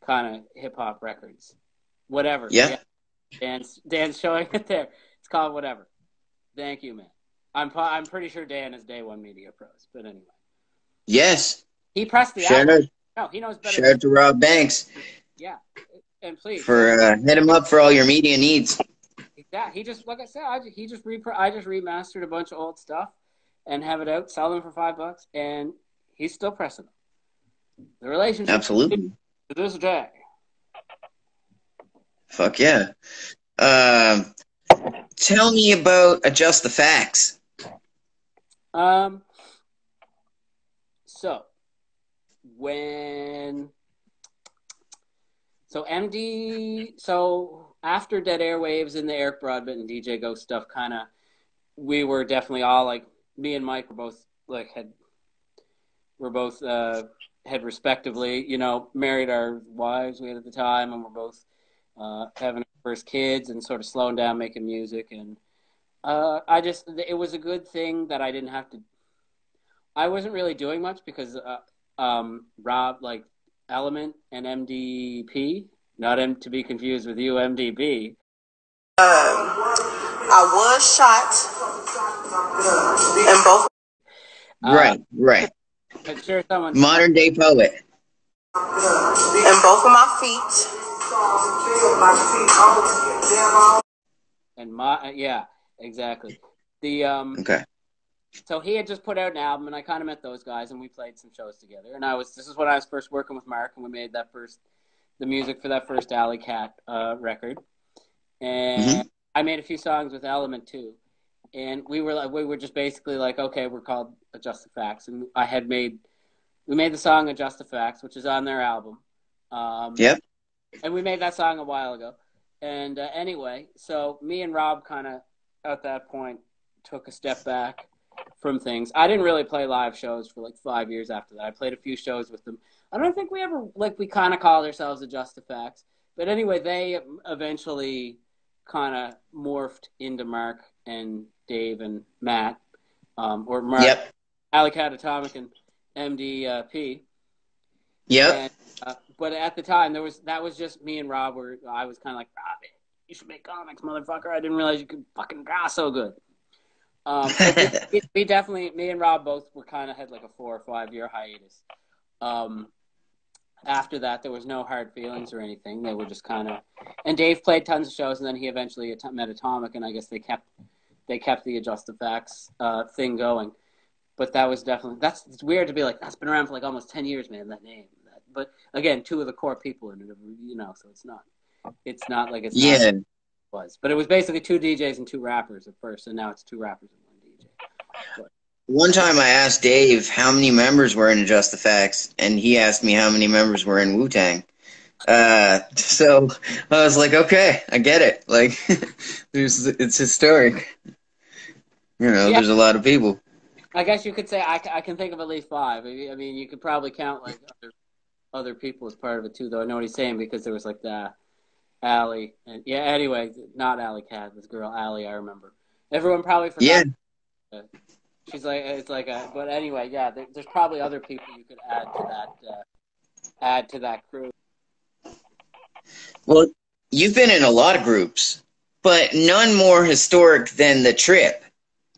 kind of hip hop records. Whatever. Yeah. Dan's showing it there. It's called Whatever. Thank you, man. I'm pretty sure Dan is Day One Media Pros, but anyway. Yes. He pressed the album. No, he knows better. Shout out to Rob Banks. Yeah, and please hit him up for all your media needs. Yeah, he just, like I said, I just remastered a bunch of old stuff and have it out, sell them for $5, and he's still pressing them. The relationship absolutely to this day. Fuck yeah. Um, Tell me about Adjust the Facts. Um, so when so MD so after Dead Airwaves and the Eric Broadbent and DJ Ghost stuff, kind of we were definitely all like me and Mike were both like had respectively, you know, married our wives we had at the time, and we're both having our first kids and sort of slowing down making music. And it was a good thing that I didn't have to. I wasn't really doing much because Rob, like Element and MDP, not to be confused with you, MDB. I was shot in both. Right. I'm sure someone Modern day poet. In both of my feet. And yeah, exactly. The Okay. So he had just put out an album, and I kind of met those guys, and we played some shows together. And this is when I was first working with Mark, and we made the music for that first Alley Cat record. And I made a few songs with Element too. And we were just basically like, okay, we're called Adjust the Facts, and we made the song Adjust the Facts, which is on their album. Yep. And we made that song a while ago. And anyway, so me and Rob kind of at that point took a step back from things. I didn't really play live shows for like 5 years after that. I played a few shows with them. I don't think we ever, like, we kind of called ourselves Adjust the Facts. But anyway, they eventually kind of morphed into Mark and Dave and Matt, or Mark, Yep. Alley Cat Atomic and MDP. Yep. And, but at the time, that was just me and Rob. I was kind of like, Rob, you should make comics, motherfucker. I didn't realize you could fucking draw so good. We definitely, me and Rob both were kind of had like a 4 or 5 year hiatus. After that, there was no hard feelings or anything. They were just kind of, and Dave played tons of shows, and then he eventually met Atomic, and I guess they kept the Adjust the Facts thing going. But that was definitely, it's weird to be like, that's been around for like almost 10 years, man, that name. But again, 2 of the core people in it, you know, so it's not like it's not like it was. But it was basically 2 DJs and 2 rappers at first, and now it's 2 rappers and 1 DJ. But one time I asked Dave how many members were in Adjust the Facts, and he asked me how many members were in Wu-Tang. So I was like, okay, I get it. Like, it's historic. You know, there's a lot of people. I guess you could say I can think of at least 5. I mean, you could probably count like other people as part of it too, though. I know what he's saying, because there was like the Allie, and yeah. Anyway, not Alley Cat, this girl Allie. I remember. Everyone probably forgot. Yeah. She's like, it's like but anyway, yeah. There's probably other people you could add to that crew. Well, you've been in a lot of groups, but none more historic than The Trip.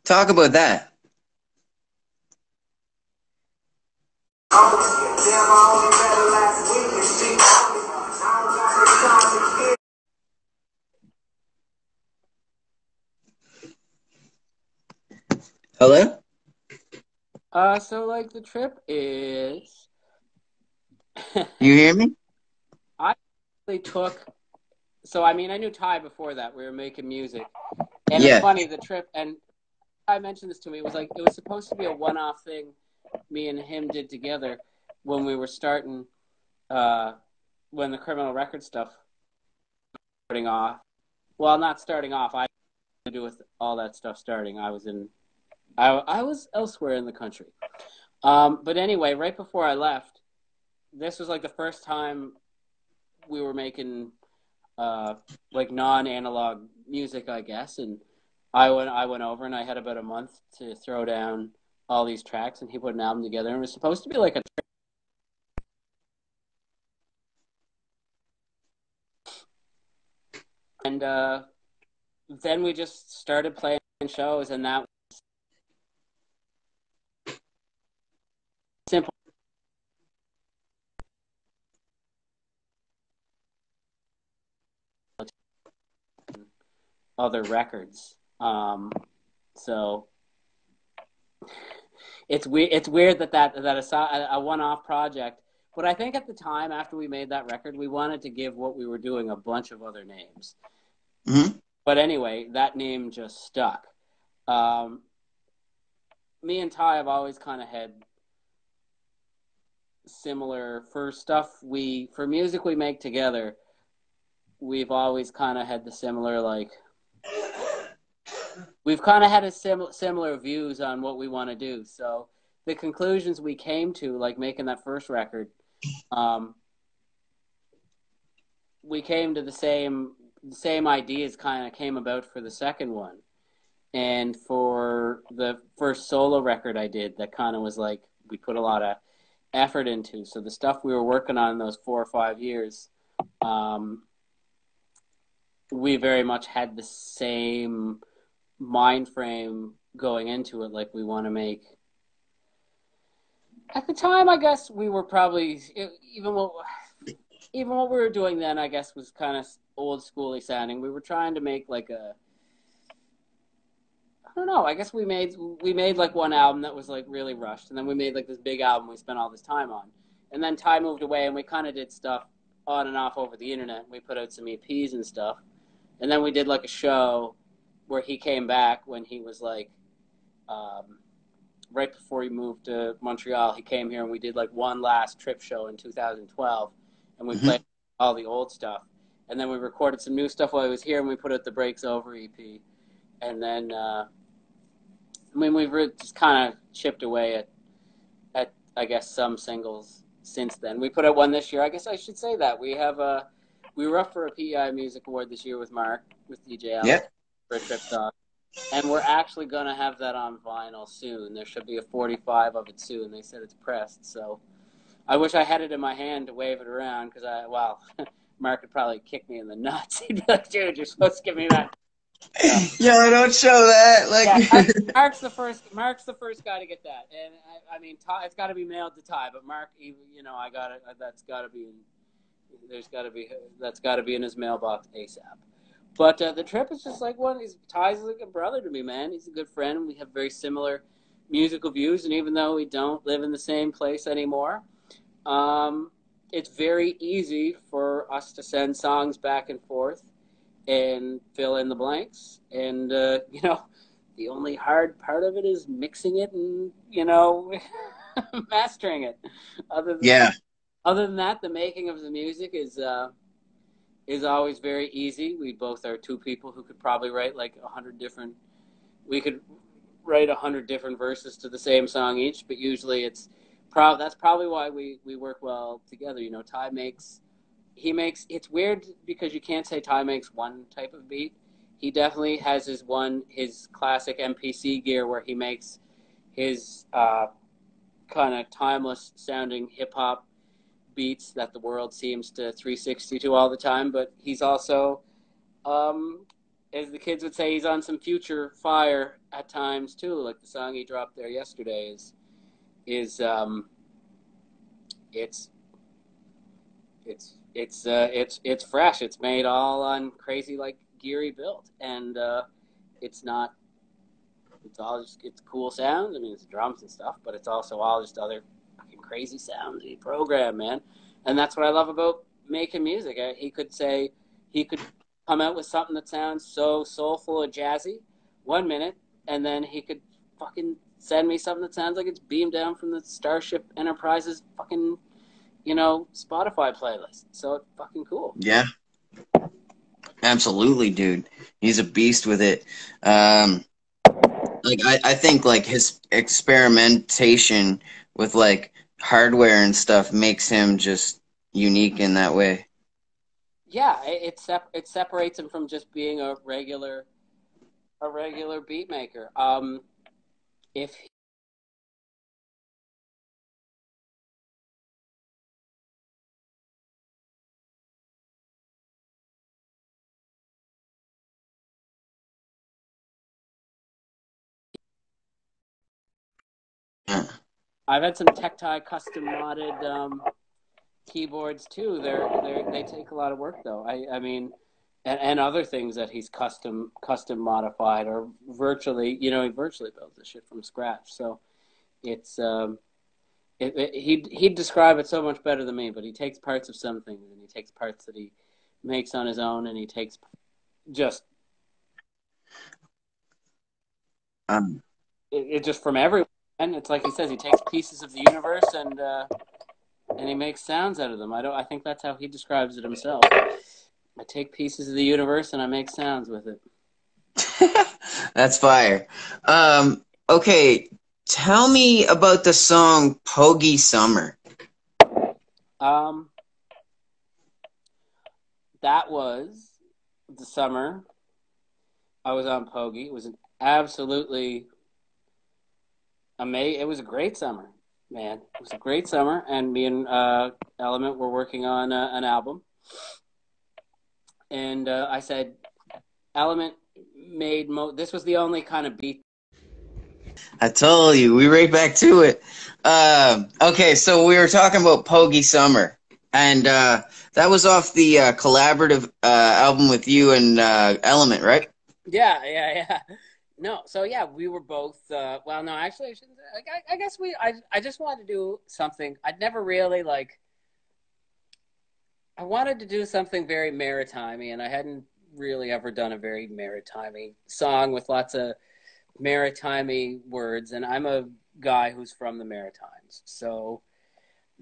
Talk about that. Hello? So like The Trip is You hear me? I actually took, so I mean, I knew Ty before that. We were making music. And Yeah. It's funny, The Trip, and Ty mentioned this to me, it was supposed to be a one-off thing me and him did together when we were starting, when the Criminal Record stuff starting off. Well, not starting off. I had to do with all that stuff starting. I was elsewhere in the country. But anyway, right before I left, this was like the first time we were making like non-analog music, I guess. And I went over, and I had about a month to throw down all these tracks, and he put an album together. And it was supposed to be like a and then we just started playing shows, and that was simple. Other records. So it's weird that a one-off project, But I think at the time, after we made that record, we wanted to give what we were doing a bunch of other names. Mm-hmm. But anyway, that name just stuck. Me and Ty have always kind of had similar, for music we make together, we've always kind of had the similar, like, we've kind of had a similar views on what we want to do. So the conclusions we came to, like making that first record, we came to the same ideas kind of came about for the second one. And for the first solo record I did, that kind of was like, we put a lot of effort into. So the stuff we were working on in those 4 or 5 years, we very much had the same mind frame going into it. Like, we want to make, at the time, I guess we were probably, even what we were doing then, I guess, was kind of old schooly sounding. We were trying to make like a, I don't know, I guess we made like one album that was like really rushed, and then we made like this big album we spent all this time on. And then Ty moved away, and we kind of did stuff on and off over the internet. We put out some EPs and stuff. And then we did like a show where he came back when he was like, right before he moved to Montreal, he came here, and we did like one last trip show in 2012, and we played all the old stuff. And then we recorded some new stuff while he was here, and we put out the Breaks Over EP. And then, we've just kind of chipped away at I guess, some singles since then. We put out one this year. I guess I should say that. We were up for a PEI Music Award this year with Mark, with DJ Alex, for a Trip Talk. And we're actually going to have that on vinyl soon. There should be a 45 of it soon. They said it's pressed. So I wish I had it in my hand to wave it around, because Mark would probably kick me in the nuts. He'd be like, dude, you're supposed to give me that. Yo, don't show that. Like, Mark's the first guy to get that, and I mean, Ty, it's got to be mailed to Ty. But Mark, that's got to be in his mailbox ASAP. But the Trip is just like Ty's like a brother to me, man. He's a good friend. We have very similar musical views, and even though we don't live in the same place anymore, it's very easy for us to send songs back and forth and fill in the blanks. And, the only hard part of it is mixing it and, mastering it. Other than that, the making of the music is always very easy. We both are two people who could probably write like 100 different verses to the same song each, but usually that's probably why we work well together. Ty it's weird because you can't say Ty makes one type of beat. He definitely has his classic MPC gear where he makes his kind of timeless sounding hip hop beats that the world seems to 360 to all the time. But he's also, as the kids would say, he's on some future fire at times too. Like the song he dropped there yesterday is fresh. It's made all on crazy like geary build, and it's cool sounds. I mean, it's drums and stuff, but it's also all just other fucking crazy sounds he programmed, man. And that's what I love about making music. He could come out with something that sounds so soulful or jazzy 1 minute, and then he could fucking send me something that sounds like it's beamed down from the Starship Enterprise's fucking Spotify playlist. So it's fucking cool. Yeah. Absolutely, dude. He's a beast with it. I think like his experimentation with like hardware and stuff makes him just unique in that way. Yeah, it separates him from just being a regular beat maker. If I've had some Tech-Tie custom modded keyboards too. They take a lot of work though. I mean, and other things that he's custom modified or virtually, he virtually builds this shit from scratch. So it's He'd describe it so much better than me, but he takes parts of some things, and he takes parts that he makes on his own, and he takes just it just from everywhere. And it's like he says, he takes pieces of the universe and he makes sounds out of them. I think that's how he describes it himself. I take pieces of the universe and I make sounds with it. That's fire. Okay, tell me about the song Pogie Summer. That was the summer I was on Pogie. It was an absolutely amazing. It was a great summer, man. It was a great summer, and me and Element were working on an album. And I said, Element made this was the only kind of beat. I told you, we right back to it. Okay, so we were talking about Pogie Summer, and that was off the collaborative album with you and Element, right? Yeah. No, so yeah, we were both. Well, no, actually, I shouldn't. I guess I just wanted to do something. I'd never really I wanted to do something very maritime-y, and I hadn't really ever done a very maritime-y song with lots of maritime-y words. And I'm a guy who's from the Maritimes, so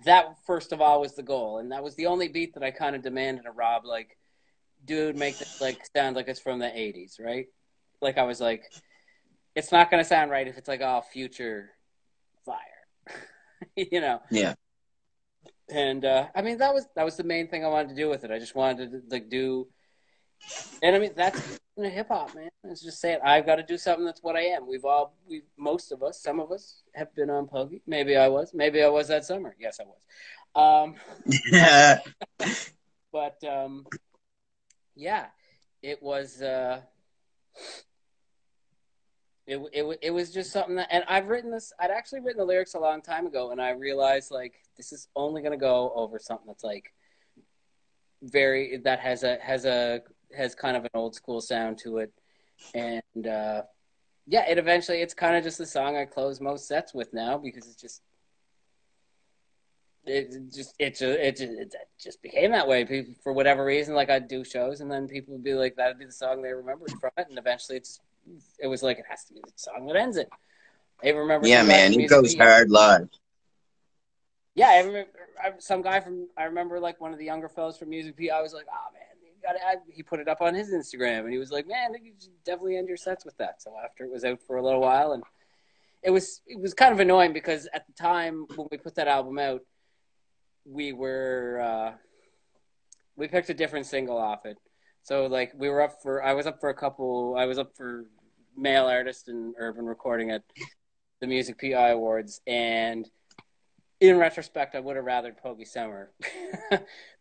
that first of all was the goal, and that was the only beat that I kind of demanded of Rob. Like, dude, make this sound like it's from the '80s, right? Like I was like, it's not going to sound right if it's like all future fire, you know? Yeah. And I mean, that was the main thing I wanted to do with it. I just wanted to do, and I mean, that's hip hop, man. It's just saying I've got to do something that's what I am. Most of us, some of us have been on Pogie. Maybe I was that summer. Yes, I was. Yeah. But yeah, it was. It was just something that, and I'd actually written the lyrics a long time ago, and I realized this is only going to go over something that's has kind of an old school sound to it. And yeah, it's kind of just the song I close most sets with now, because it just became that way. People, for whatever reason, I'd do shows, and then people would be like, that'd be the song they remembered from it, and eventually it was like, it has to be the song that ends it. I remember. Yeah, man, it goes hard live. Yeah, I remember I remember one of the younger fellows from Music P. I was like, oh man, he put it up on his Instagram, and he was like, man, you should definitely end your sets with that. So after it was out for a little while, and it was kind of annoying, because at the time when we put that album out, we picked a different single off it. So I was up for Male Artist and Urban Recording at the Music PI Awards, and in retrospect, I would have rathered Pogie Summer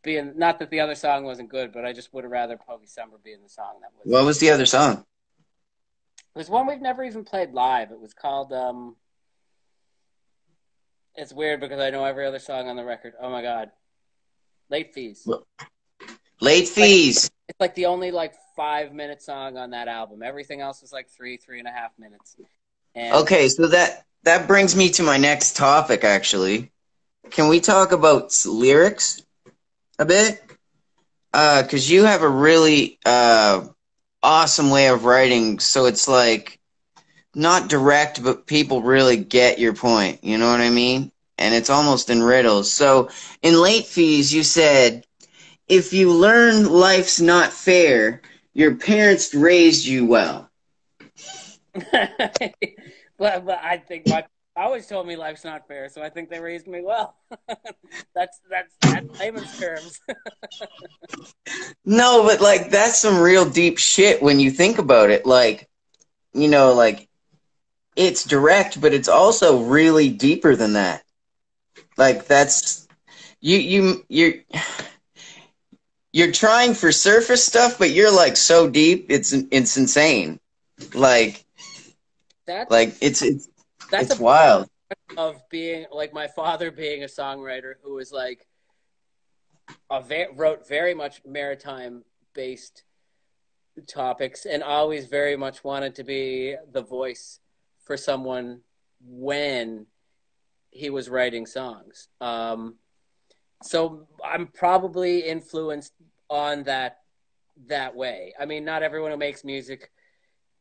being, not that the other song wasn't good, but I just would have rathered Pogie Summer being the song that was. What was the other song? It was one we've never even played live. It was called it's weird because I know every other song on the record. Oh my god. Late Fees. Late Fees. It's the only 5-minute song on that album. Everything else is 3.5 minutes. And okay, so that brings me to my next topic, actually. Can we talk about lyrics a bit? Because you have a really awesome way of writing, so it's not direct, but people really get your point. You know what I mean? And it's almost in riddles. So in Late Fees, you said, if you learn life's not fair, your parents raised you well. but I think I always told me life's not fair, so I think they raised me well. that's layman's terms. No, but that's some real deep shit when you think about it. It's direct, but it's also really deeper than that. That's you're trying for surface stuff, but you're so deep, it's insane. It's wild. Of being my father being a songwriter who was wrote very much maritime based topics, and always very much wanted to be the voice for someone when he was writing songs. So I'm probably influenced on that way. I mean, not everyone who makes music,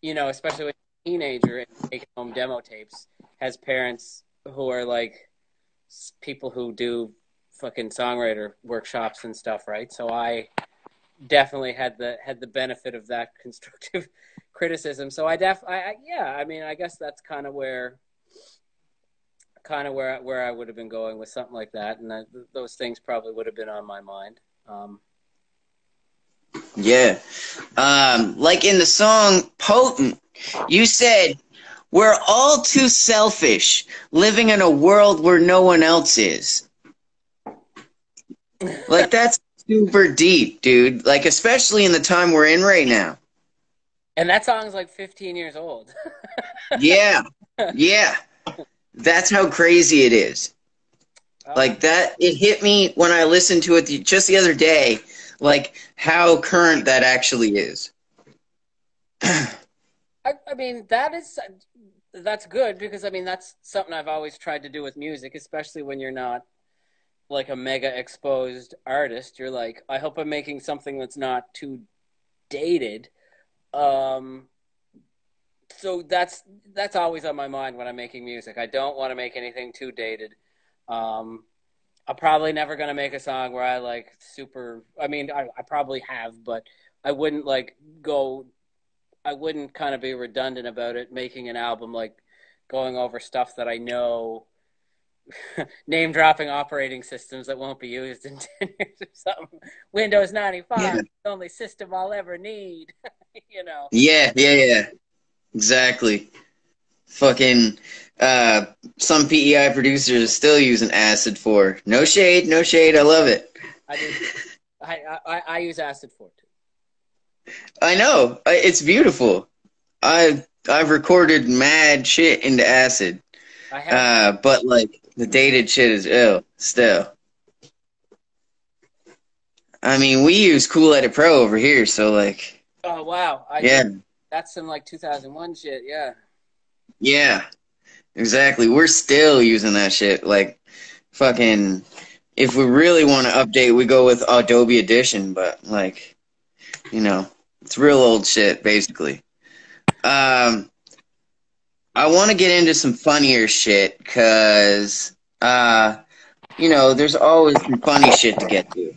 you know, especially when you're a teenager and taking home demo tapes, has parents who are like people who do fucking songwriter workshops and stuff, right? So I definitely had the benefit of that constructive criticism. So I mean, I guess that's kind of where I would have been going with something like that, and those things probably would have been on my mind. Yeah. Like in the song Potent, you said, "We're all too selfish, living in a world where no one else is." Like, that's super deep, dude. Like, especially in the time we're in right now. And that song's like 15 years old. Yeah. Yeah. That's how crazy it is. Like, that, it hit me when I listened to it just the other day, like, how current that actually is. I mean, that's good, because, I mean, that's something I've always tried to do with music, especially when you're not, like, a mega exposed artist. You're like, I hope I'm making something that's not too dated. So that's always on my mind when I'm making music. I don't want to make anything too dated. I'm probably never going to make a song where I like super, I mean, I probably have, but I wouldn't I wouldn't kind of be redundant about it, making an album, like going over stuff that I know, name dropping operating systems that won't be used in 10 years or something. Windows 95, Yeah. the only system I'll ever need, you know. Yeah. Exactly. Fucking, some PEI producers are still using Acid 4. No shade, I love it. I use Acid 4 too. I know. It's beautiful. I've recorded mad shit into Acid. But like the dated shit is ill still. I mean, we use Cool Edit Pro over here, so like. Oh wow! That's some like 2001 shit. Yeah. Yeah, exactly. We're still using that shit. Like, fucking. If we really want to update, we go with Adobe Edition, but like, you know, it's real old shit basically. I want to get into some funnier shit because, you know, there's always some funny shit to get to.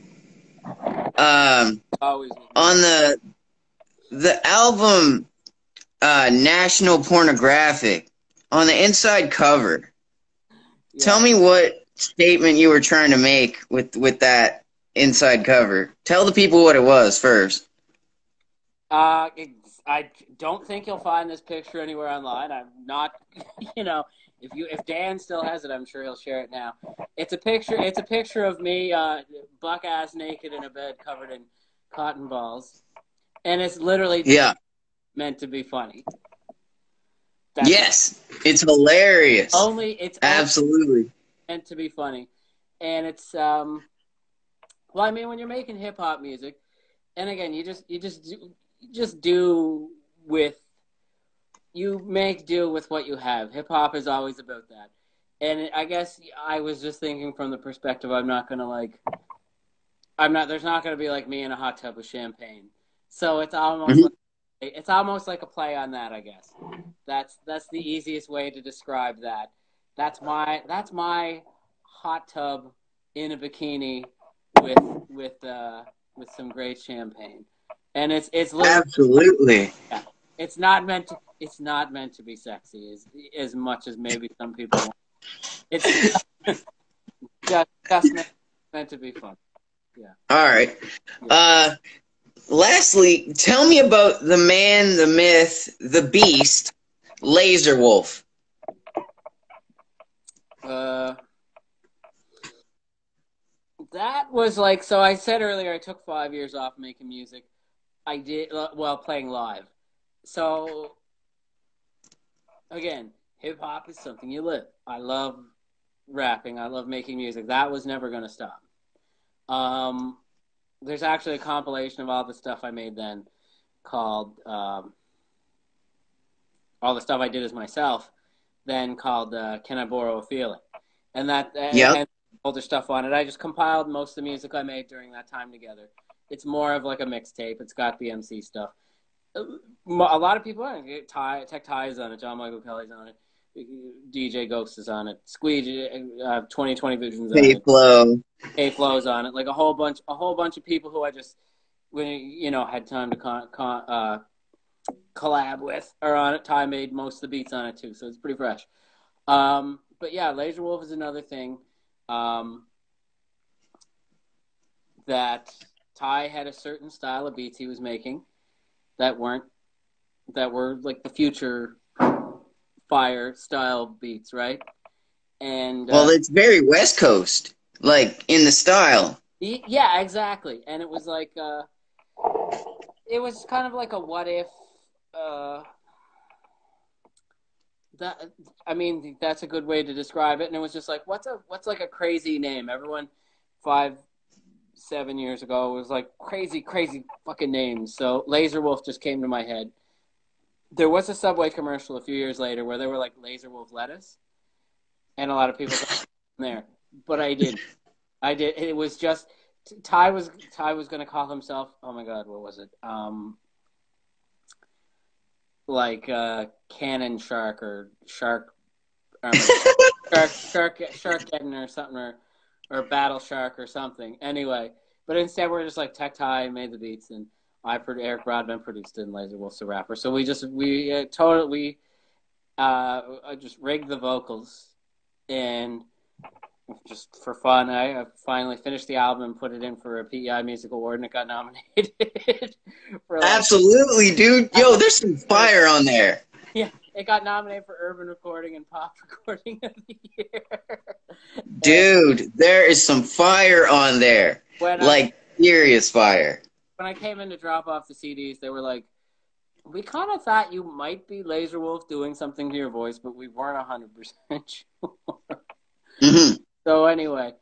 Always. On the album, National Pornographic, on the inside cover, tell me what statement you were trying to make with that inside cover. Tell the people what it was first. I don't think you'll find this picture anywhere online. I'm not, you know, if Dan still has it, I'm sure he'll share it now. It's a picture of me, buck ass naked in a bed covered in cotton balls, and it's literally meant to be funny. Yes, it's hilarious. It's absolutely meant to be funny, and it's well, I mean, when you're making hip hop music, and again, you make do with what you have. Hip hop is always about that, and I guess I was just thinking from the perspective, there's not gonna be like me in a hot tub with champagne, so it's almost. It's almost like a play on that, I guess. That's the easiest way to describe that. That's my hot tub in a bikini with some great champagne, and it's absolutely. Yeah, it's not meant to be sexy as much as maybe some people want. It's just meant to be fun. Yeah. All right. Lastly, tell me about the man, the myth, the beast, Laser Wolf. That was like, so I said earlier I took 5 years off making music. I did, playing live. So, again, hip-hop is something you live. I love rapping. I love making music. That was never going to stop. There's actually a compilation of all the stuff I made then called, all the stuff I did as myself, then called Can I Borrow a Feeling? and Yep. and older stuff on it. I just compiled most of the music I made during that time together. It's more of like a mixtape. It's got the MC stuff. A lot of people on it. Tech Ty's on it. John Michael Kelly's on it. DJ Ghost is on it. Squeegee, 2020 Visions on it. Flow. A-Flow's on it. Like a whole bunch of people who I just, had time to collab with are on it. Ty made most of the beats on it too, so it's pretty fresh. But yeah, Laser Wolf is another thing that Ty had a certain style of beats he was making that were like the future fire style beats, right? And Well, it's very West Coast, like in the style. Yeah, exactly. And it was like it was kind of like a what if. That's a good way to describe it. And it was just like, what's like a crazy name? Everyone 5-7 years ago was like crazy fucking names. So Laser Wolf just came to my head. There was a Subway commercial a few years later where they were like Laser Wolf lettuce, and a lot of people got there. But I did. It was just Ty was going to call himself. Oh my God, what was it? Cannon Shark or Shark, Sharkgeddon or something, or Battle Shark or something. Anyway, but instead we're just like Tech Ty made the beats, and Eric Broadbent produced it, and Laser Wolf's the rapper. So we just rigged the vocals, and just for fun, I finally finished the album and put it in for a PEI Music Award, and it got nominated. Absolutely, dude. Yo, there's some fire on there. Yeah, it got nominated for Urban Recording and Pop Recording of the Year. Dude, there is some fire on there. Serious fire. When I came in to drop off the CDs, they were like, we kind of thought you might be Laser Wolf doing something to your voice, but we weren't 100% sure. Mm-hmm. So anyway,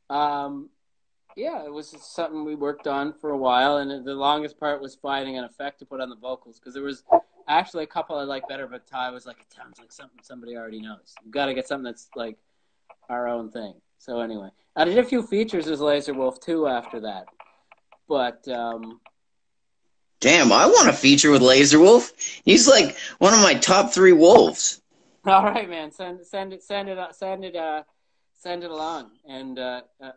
it was something we worked on for a while, and the longest part was finding an effect to put on the vocals, because there was actually a couple I liked better, but Ty was like, it sounds like something somebody already knows. You've got to get something that's like our own thing. So anyway, I did a few features as Laser Wolf too after that. But damn, I want a feature with Laser Wolf. He's like one of my top 3 wolves. All right, man, send it along, and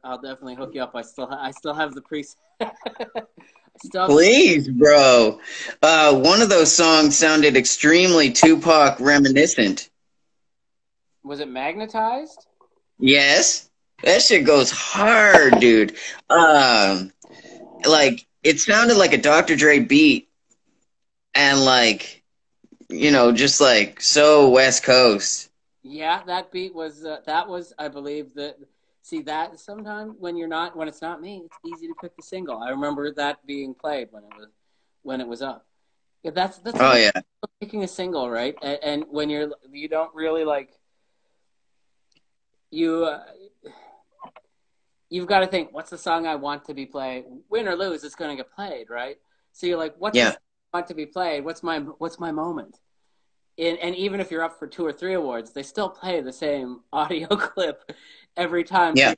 I'll definitely hook you up. I still have the preset. Please, bro. One of those songs sounded extremely Tupac reminiscent. Was it Magnetized? Yes, that shit goes hard, dude. It sounded like a Dr. Dre beat, and just like so West Coast. Yeah, that beat was I believe that. See that sometimes when it's not me, it's easy to pick the single. I remember that being played when it was up. Yeah, that's picking a single, right? And when you don't really you've got to think, what's the song I want to be played? Win or lose, it's going to get played, right? So you're like, what's the song I want to be played? What's my moment? And even if you're up for 2 or 3 awards, they still play the same audio clip every time. Yeah.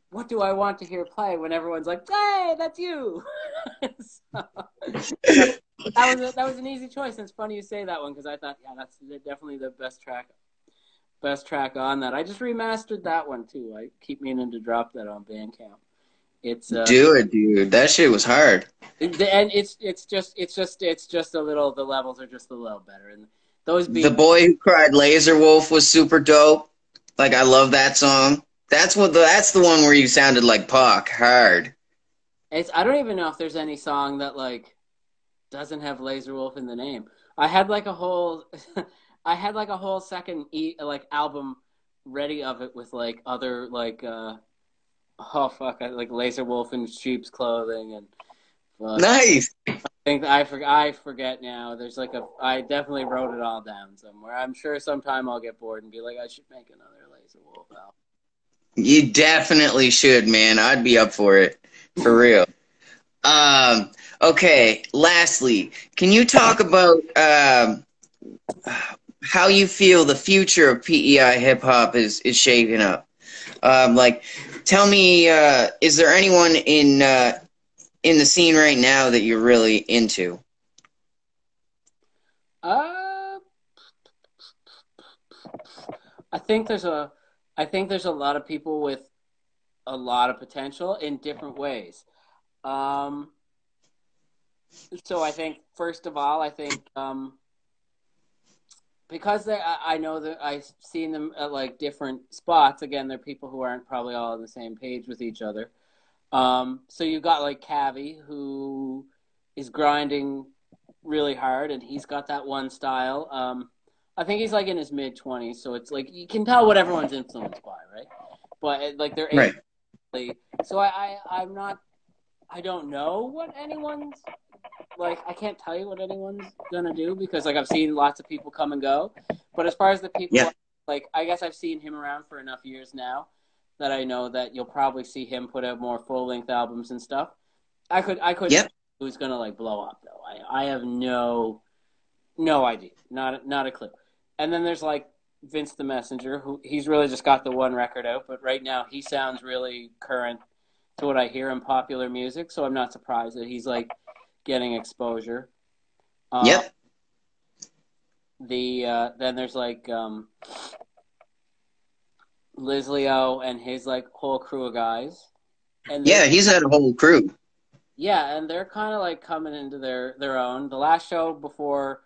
What do I want to hear play when everyone's like, hey, that's you? That was an easy choice. And it's funny you say that one, because I thought, yeah, that's definitely the best track on that. I just remastered that one too. I keep meaning to drop that on Bandcamp. Do it, dude. That shit was hard. And it's just a little. The levels are just a little better. And those beats, The Boy Who Cried Laser Wolf was super dope. Like, I love that song. That's the one where you sounded like Pac hard. I don't even know if there's any song that doesn't have Laser Wolf in the name. I had a whole second album ready of it with other Laser Wolf in sheep's clothing and nice. I think I forget now. There's I definitely wrote it all down somewhere. I'm sure sometime I'll get bored and be like, I should make another Laser Wolf album. You definitely should, man. I'd be up for it, for real. Okay. Lastly, can you talk about how you feel the future of PEI hip hop is shaping up. Like, tell me, is there anyone in the scene right now that you're really into? I think there's a lot of people with a lot of potential in different ways. So I think, first of all, because I know that I've seen them at like different spots. Again, they're people who aren't probably all on the same page with each other. So you've got like Cavi, who is grinding really hard, and he's got that one style. I think he's like in his mid-20s, so it's like you can tell what everyone's influenced by, right? But like they're Right. So I'm not. I don't know what anyone's like. I can't tell you what anyone's gonna do because like I've seen lots of people come and go. But as far as the people, Yeah. like I guess I've seen him around for enough years now that I know that you'll probably see him put out more full-length albums and stuff. I could. Yep. Who's gonna like blow up though? I have no idea, not a clue. And then there's like Vince the Messenger, who he's really just got the one record out, but right now he sounds really current to what I hear in popular music, so I'm not surprised that he's like getting exposure. Yep. Then there's like Liz Leo and his like whole crew of guys. And Yeah, he's had a whole crew. yeah, and they're kind of like coming into their own. The last show before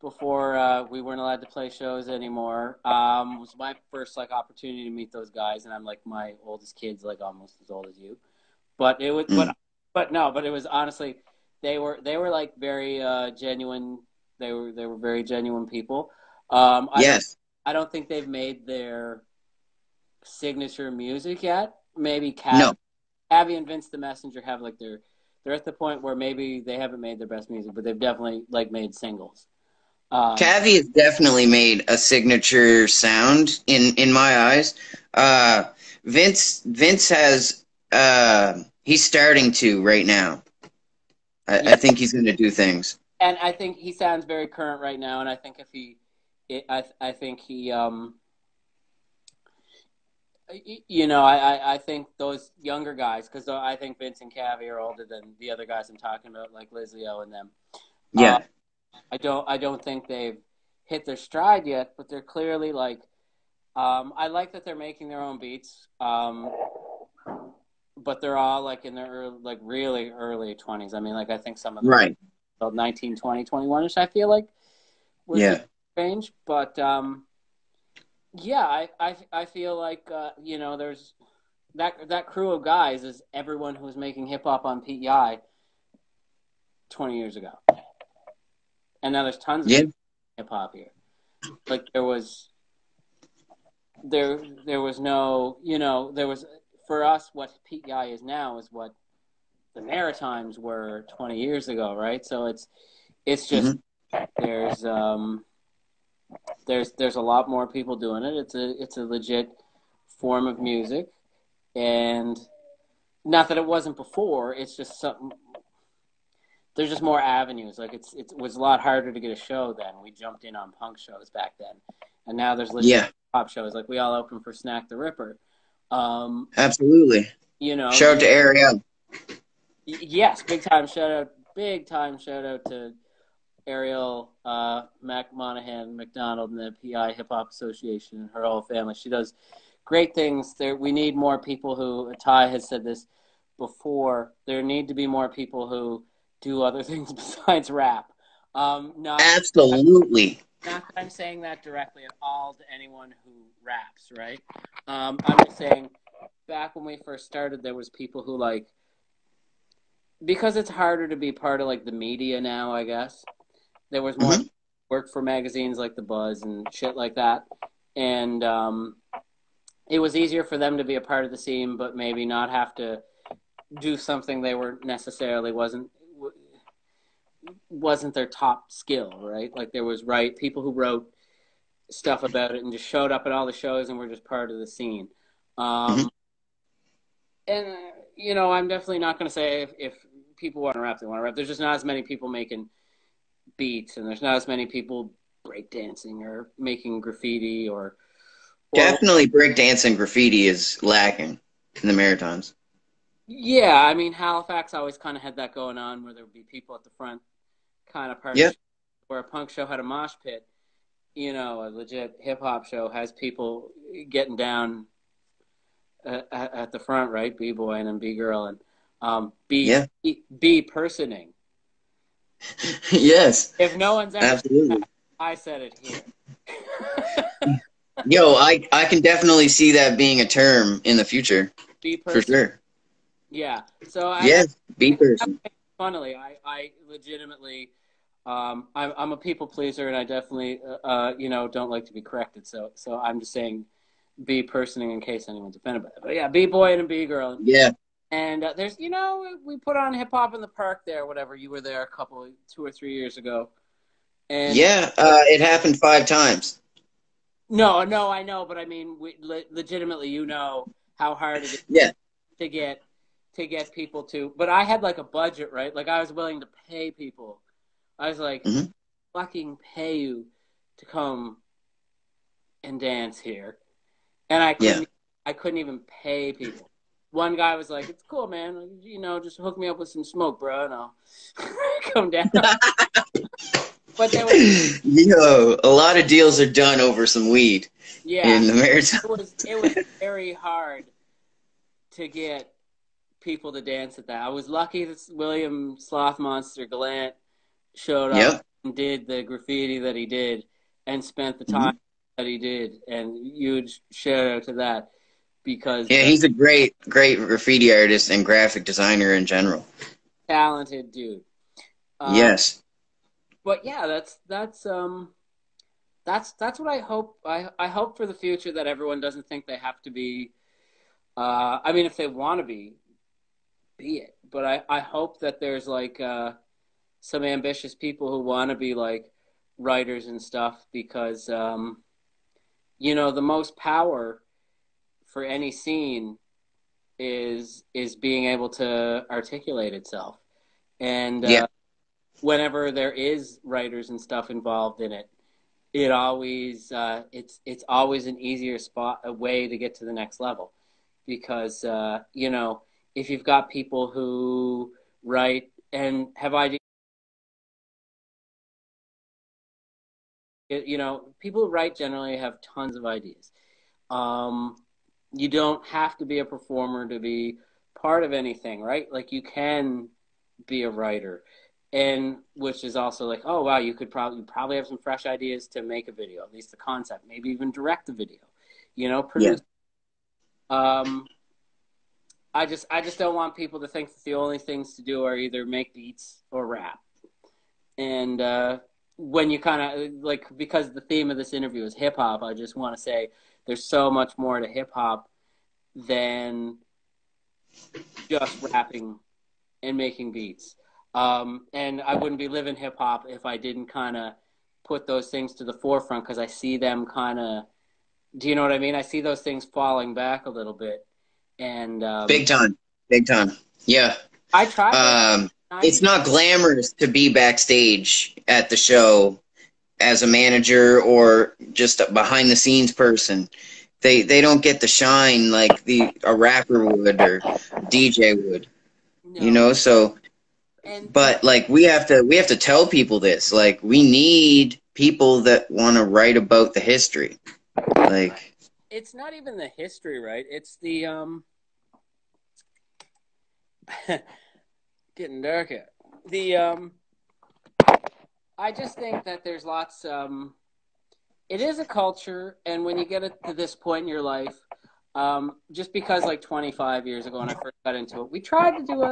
we weren't allowed to play shows anymore was my first like opportunity to meet those guys, and I'm like my oldest kid's like almost as old as you. But it was but it was honestly they were like very genuine. They were very genuine people. Yes. I don't think they've made their signature music yet. Maybe Cavi No. and Vince the Messenger have like they're at the point where maybe they haven't made their best music, but they've definitely like made singles. Cavi has definitely made a signature sound in my eyes. Vince has he's starting to right now. I think he's going to do things. And I think he sounds very current right now. And I think I think I think those younger guys, because I think Vince and Cavi are older than the other guys I'm talking about, like Liz Leo and them. Yeah. I don't think they've hit their stride yet, but they're clearly like. I like that they're making their own beats, but they're all like in their really early 20s. I mean, like I think some of them Right. 19, 20, 21ish. I feel like was Yeah. range, but yeah, I feel like there's that crew of guys is everyone who was making hip hop on PEI 20 years ago. And now there's tons of hip hop here. Like there was no, there was for us what PEI is now is what the Maritimes were 20 years ago, right? So it's just there's a lot more people doing it. It's a legit form of music, and not that it wasn't before. It's just something. There's just more avenues. Like it was a lot harder to get a show then. We jumped in on punk shows back then, and now there's legit pop shows. Like we all open for Snack the Ripper. Absolutely. Shout out to Ariel. Yes, big time shout out to Ariel McMonahan-McDonald and the PI Hip Hop Association and her whole family. She does great things. We need more people who, Ty has said this before, there need to be more people who do other things besides rap. Absolutely. Not that I'm saying that directly at all to anyone who raps, right? I'm just saying back when we first started, there was people who because it's harder to be part of the media now, I guess. There was more work for magazines like The Buzz and shit like that. And it was easier for them to be a part of the scene, but maybe not have to do something they were necessarily wasn't their top skill, right? Like there was people who wrote stuff about it and just showed up at all the shows and were just part of the scene. And, I'm definitely not going to say if people want to rap, they want to rap. There's just not as many people making beats, and there's not as many people breakdancing or making graffiti or Definitely breakdance and graffiti is lacking in the Maritimes. yeah, I mean, Halifax always kind of had that going on where there would be people at the front kind of part of Yep. the show, where a punk show had a mosh pit. You know, a legit hip-hop show has people getting down at the front, right? B-boy and then B-girl and B-personing. Yes. If no one's ever Absolutely. said that, I said it here. Yo, I can definitely see that being a term in the future. For sure. Yeah. So Be person. Funnily, I legitimately, I'm a people pleaser, and I definitely, don't like to be corrected. So I'm just saying, be personing in case anyone's offended by that. But yeah, be boy and be girl. Yeah. And there's, we put on hip hop in the park there, whatever. You were there 2 or 3 years ago. And Yeah, it happened 5 times. No, I know, but I mean, legitimately, how hard it is to get people to. But I had like a budget, right? Like I was willing to pay people. I was like, fucking pay you to come and dance here, and I couldn't even pay people. One guy was like, "It's cool, man. Just hook me up with some smoke, bro, and I'll come down." But there was, a lot of deals are done over some weed. Yeah, in the Maritimes. It was very hard to get people to dance at that. I was lucky that William Sloth Monster Gallant showed up and did the graffiti that he did and spent the time that he did. And huge shout out to that because he's a great graffiti artist and graphic designer in general. Talented dude. Yes. But yeah, that's what I hope. I hope for the future that everyone doesn't think they have to be. I mean, if they want to be it. But I hope that there's like some ambitious people who want to be like writers and stuff because the most power for any scene is being able to articulate itself, and whenever there is writers and stuff involved in it. It always it's always an easier a way to get to the next level because if you've got people who write and have ideas, people who write generally have tons of ideas. You don't have to be a performer to be part of anything, right? Like you can be a writer. And which is also like, oh wow, you probably have some fresh ideas to make a video, at least the concept, maybe even direct the video, produce. Yeah. I just don't want people to think that the only things to do are either make beats or rap. And when you kind of like, because the theme of this interview is hip hop, I just want to say there's so much more to hip hop than just rapping and making beats. And I wouldn't be living hip hop if I didn't kind of put those things to the forefront because I see them kind of, do you know what I mean? I see those things falling back a little bit. And big time. Yeah. I try. It's not glamorous to be backstage at the show as a manager or just a behind the scenes person. They don't get the shine like a rapper would or DJ would. No. So. But like we have to tell people this. Like we need people that want to write about the history. Like it's not even the history, right? It's the getting dark here. I just think that there's lots it is a culture, and when you get it to this point in your life, just because like 25 years ago when I first got into it, we tried to do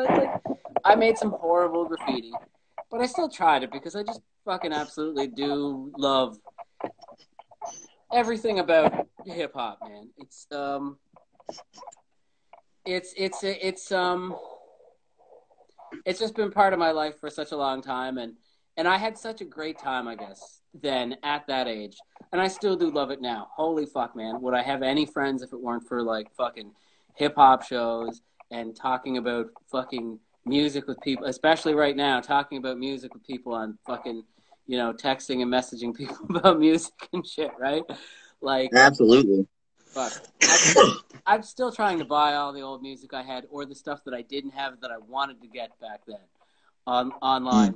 I made some horrible graffiti, but I still tried it because I just fucking absolutely do love everything about hip hop, man. It's just been part of my life for such a long time, and I had such a great time, I guess, then at that age. And I still do love it now. Holy fuck, man. Would I have any friends if it weren't for like fucking hip hop shows and talking about fucking music with people, especially right now, talking about music with people on fucking, texting and messaging people about music and shit, right? Like, Absolutely. fuck. I'm still trying to buy all the old music I had or the stuff that I didn't have that I wanted to get back then online.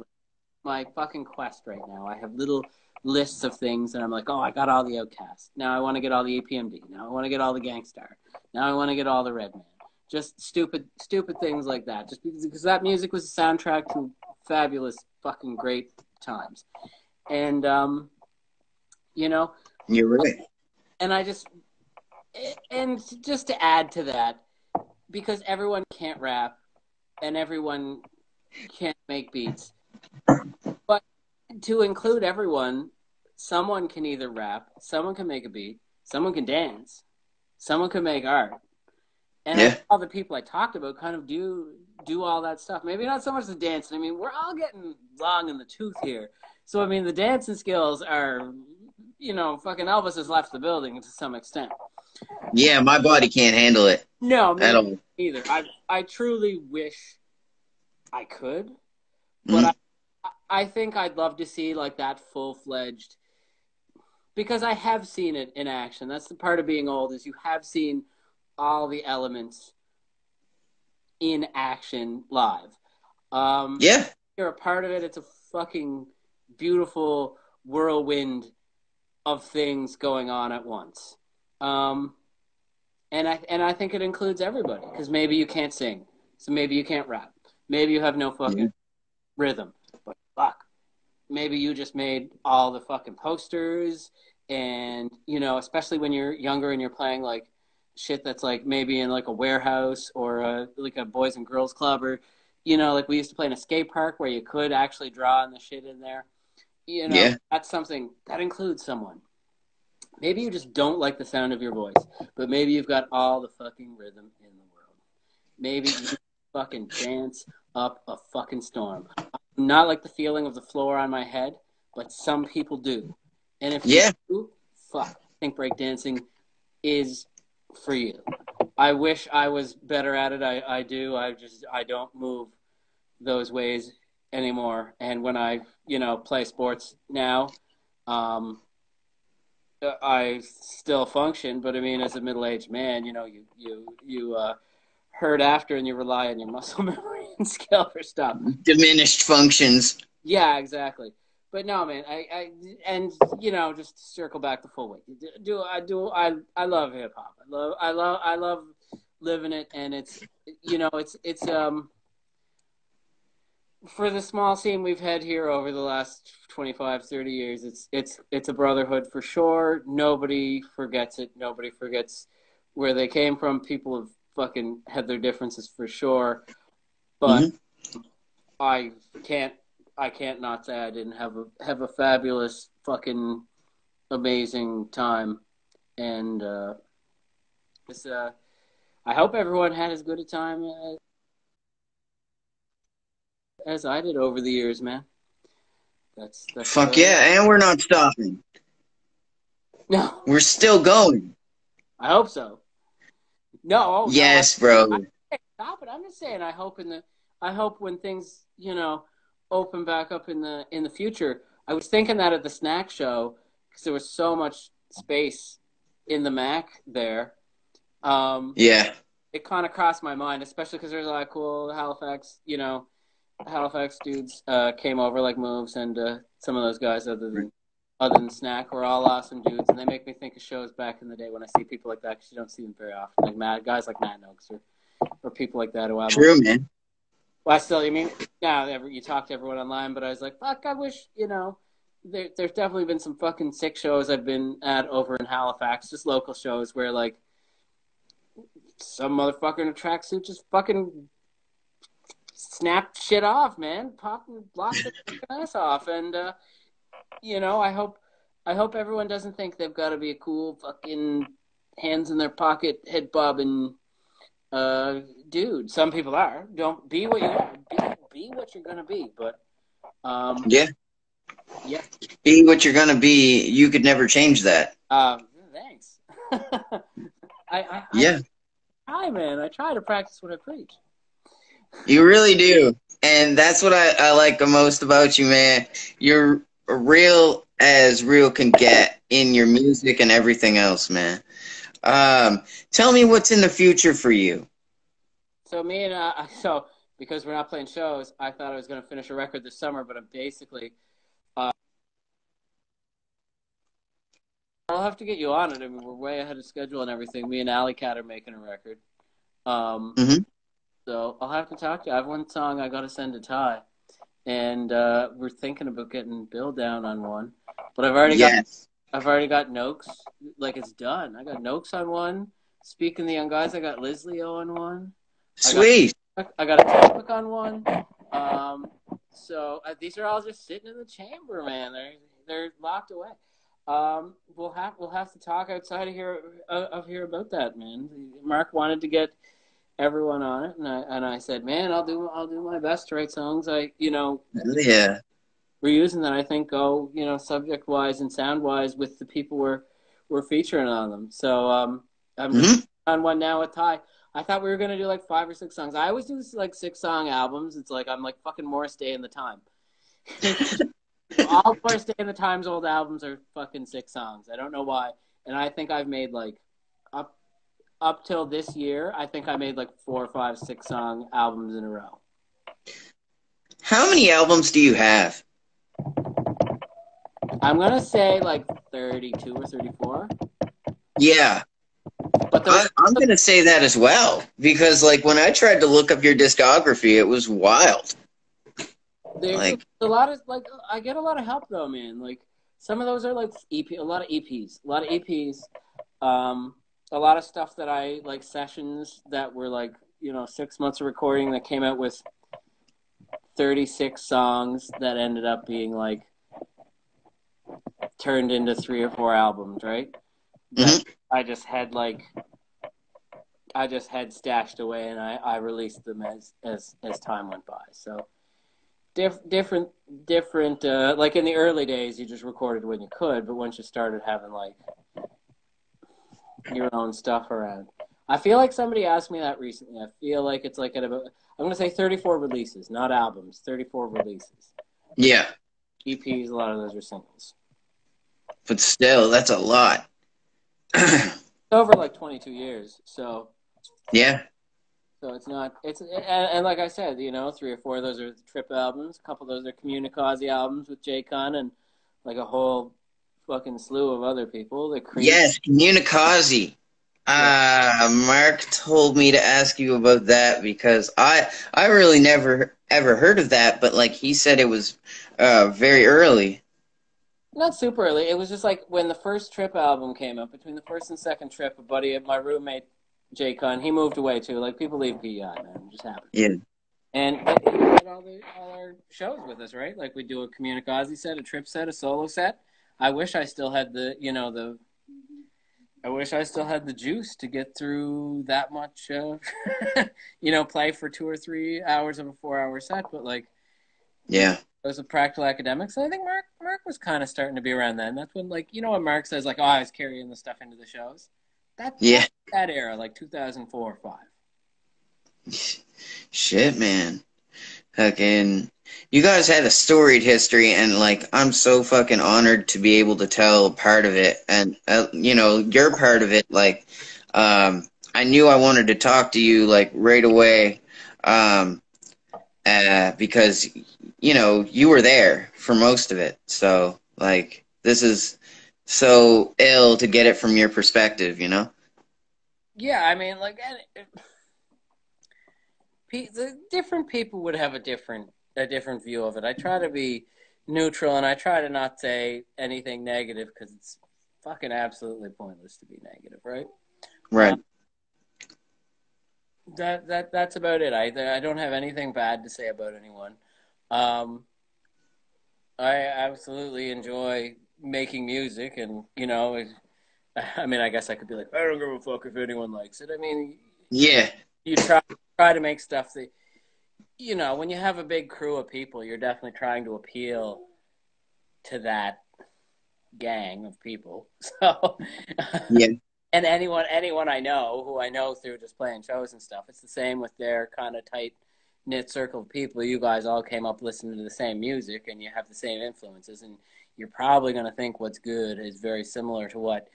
My fucking quest right now. I have little lists of things, and I'm like, oh, I got all the Outcast. Now I want to get all the APMD. Now I want to get all the Gangstar. Now I want to get all the Redman. Just stupid things like that. Just because that music was a soundtrack to fabulous, fucking great times. And, You're right. And just to add to that, because everyone can't rap and everyone can't make beats, but to include everyone, someone can either rap, someone can make a beat, someone can dance, someone can make art. And all the people I talked about kind of do all that stuff. Maybe not so much the dancing. I mean, we're all getting long in the tooth here. So, I mean, the dancing skills are, fucking Elvis has left the building to some extent. Yeah, my body can't handle it. No, me at all. either. I truly wish I could. But I think I'd love to see, like, that full-fledged, because I have seen it in action. That's the part of being old, is you have seen all the elements in action live. You're a part of it. It's a fucking beautiful whirlwind of things going on at once. And I think it includes everybody, because maybe you can't sing, so maybe you can't rap. Maybe you have no fucking rhythm. But fuck, maybe you just made all the fucking posters, and especially when you're younger and you're playing like shit that's like maybe in like a warehouse or like a boys and girls club, or like we used to play in a skate park where you could actually draw the shit in there. That's something that includes someone. Maybe you just don't like the sound of your voice, but maybe you've got all the fucking rhythm in the world. Maybe you fucking dance up a fucking storm. Not like the feeling of the floor on my head, but some people do. And if you do, fuck, I think breakdancing is for you. I wish I was better at it. I do. I don't move those ways anymore. And when I, play sports now, I still function, but I mean, as a middle-aged man, you hurt after, and you rely on your muscle memory and skill for stuff. Diminished functions. Yeah, exactly. But no, man, just to circle back the full weight. I love hip hop. I love living it, and it's for the small scene we've had here over the last 25, 30 years, it's a brotherhood for sure. Nobody forgets it. Nobody forgets where they came from. People have fucking had their differences for sure. But I can't not say I didn't have a fabulous fucking amazing time. And I hope everyone had as good a time as I did over the years, man. That's fuck yeah, and we're not stopping. No, we're still going. I hope so. No, yes, bro. Stop it. I'm just saying. I hope when things open back up in the future. I was thinking that at the snack show because there was so much space in the Mac there. It kind of crossed my mind, especially because there's a lot of cool Halifax dudes came over, like Moves and some of those guys other than Snack were all awesome dudes, and they make me think of shows back in the day when I see people like that, because you don't see them very often, like guys like Matt Noakes or people like that who have true, man. Well, you talk to everyone online, but I was like, fuck, I wish, there's definitely been some fucking sick shows I've been at over in Halifax, just local shows where, like, some motherfucker in a tracksuit just fucking snapped shit off, man. Popped and blocked their ass off. And, I hope everyone doesn't think they've got to be a cool fucking hands in their pocket, head bobbing dude. Some people are. Don't be what you are. Be what you're gonna be. But yeah. Be what you're gonna be. You could never change that. Thanks. I man. I try to practice what I preach. You really do, and that's what I like the most about you, man. You're real as real can get in your music and everything else, man. Tell me what's in the future for you. So because we're not playing shows, I thought I was going to finish a record this summer, but I'm basically, I'll have to get you on it. I mean, we're way ahead of schedule and everything. Me and Alley Cat are making a record. So I'll have to talk to you. I have one song I got to send to Ty, and we're thinking about getting Bill down on one. But I've already got Noakes. Like, it's done. I got Noakes on one. Speaking of the young guys, I got Liz Leo on one. Sweet. I got a topic on one. So these are all just sitting in the chamber, man. They're locked away. We'll have to talk outside of here about that, man. Mark wanted to get everyone on it, and I said, man, I'll do my best to write songs. Yeah. We're using that, I think, go, subject wise and sound wise with the people we're featuring on them. So I'm just on one now with Ty. I thought we were gonna do like 5 or 6 songs. I always do like 6-song albums. It's like I'm like fucking Morris Day in the Time. All Morris Day in the Time's old albums are fucking 6 songs. I don't know why. And I think I've made like up till this year, I think I made like 4 or 5 6-song albums in a row. How many albums do you have? I'm gonna say like 32 or 34. Yeah. But I'm going to say that as well, because like when I tried to look up your discography, it was wild. There's a lot of I get a lot of help though, man. Like some of those are like a lot of EPs, a lot of stuff that I like sessions that were like 6 months of recording that came out with 36 songs that ended up being like turned into 3 or 4 albums, right? I just had stashed away, and I released them as time went by. So different. Like in the early days, you just recorded when you could, but once you started having like your own stuff around, I feel like somebody asked me that recently. I feel like it's like at about, I'm gonna say 34 releases, not albums. 34 releases. Yeah. EPs, a lot of those are singles. But still, that's a lot. Over like 22 years, so yeah. So and like I said, 3 or 4 of those are Trip albums, a couple of those are Communicazi albums with Jay Khan and like a whole fucking slew of other people. Yes, Communicazi. Mark told me to ask you about that because I really never ever heard of that, but like he said it was very early. Not super early. It was just like when the first Trip album came out, between the first and second Trip, a buddy of my roommate, Jay Khan, he moved away too. Like, people leave PEI, man. It just happens. Yeah. And he did all our shows with us, right? Like, we do a Communicazi set, a Trip set, a solo set. I wish I still had I wish I still had the juice to get through that much, play for 2 or 3 hours of a 4-hour set. But, like, yeah. It was a practical academics. I think Mark was kind of starting to be around then. That's when, like, when Mark says, like, oh, I was carrying the stuff into the shows. That's that era, like 2004 or 5. Shit, man. Fucking, you guys had a storied history, and, like, I'm so fucking honored to be able to tell part of it. And, you're part of it. Like, I knew I wanted to talk to you, like, right away, because you were there for most of it. So, like, this is so ill to get it from your perspective, Yeah, I mean, like, the different people would have a different view of it. I try to be neutral, and I try to not say anything negative because it's fucking absolutely pointless to be negative, right? Right. That's about it. I don't have anything bad to say about anyone. I absolutely enjoy making music, and I mean, I guess I could be like, I don't give a fuck if anyone likes it. I mean, yeah, you try to make stuff that when you have a big crew of people, you're definitely trying to appeal to that gang of people. So yeah. And anyone I know who I know through just playing shows and stuff, it's the same with their kind of tight knit circle of people. You guys all came up listening to the same music, and you have the same influences, and you're probably going to think what's good is very similar to what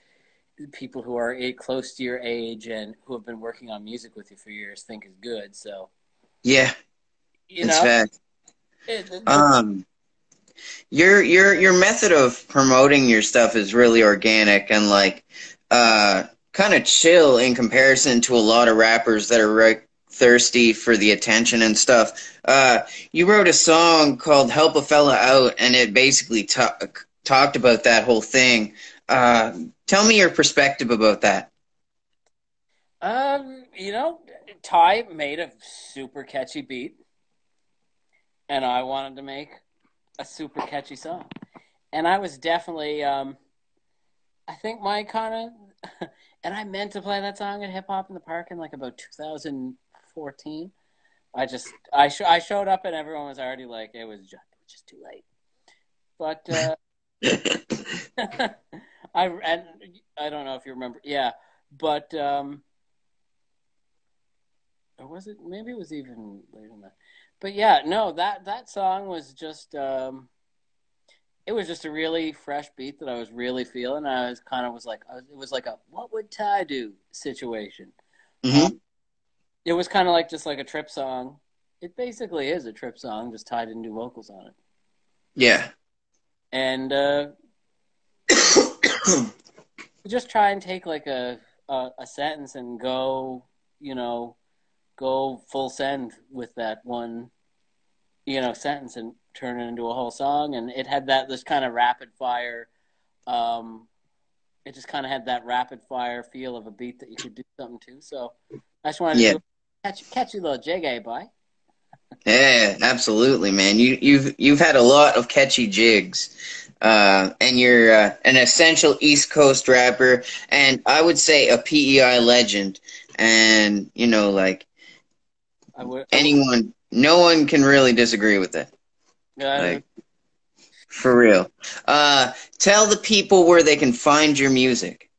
people who are close to your age and who have been working on music with you for years think is good. So, Yeah, you it's know, fact. Your method of promoting your stuff is really organic and like kind of chill in comparison to a lot of rappers that are thirsty for the attention and stuff. You wrote a song called "Help a Fella Out," and it basically talked about that whole thing. Tell me your perspective about that. You know, Ty made a super catchy beat, and I wanted to make a super catchy song. And I was definitely, I think my kind of, and I meant to play that song at Hip Hop in the Park in like about 2014. I showed up and everyone was already like, it was just too late. But I don't know if you remember, yeah. But or was it? Maybe it was even later than that. But yeah, no, that song was just it was just a really fresh beat that I was really feeling. I was kind of it was like a what would Ty do situation. Mm-hmm. It was kind of like just like a trip song. It basically is a trip song, just Ty didn't do vocals on it. Yeah. And just try and take like a sentence and go, go full send with that one, sentence and turn it into a whole song. And it had this kind of rapid fire, it just kind of had that rapid fire feel of a beat that you could do something to. So I just wanted to do a catchy little jiggy, boy. Yeah, absolutely, man. You've had a lot of catchy jigs. And you're an essential East Coast rapper, and I would say a PEI legend. And no one can really disagree with it. For real. Tell the people where they can find your music.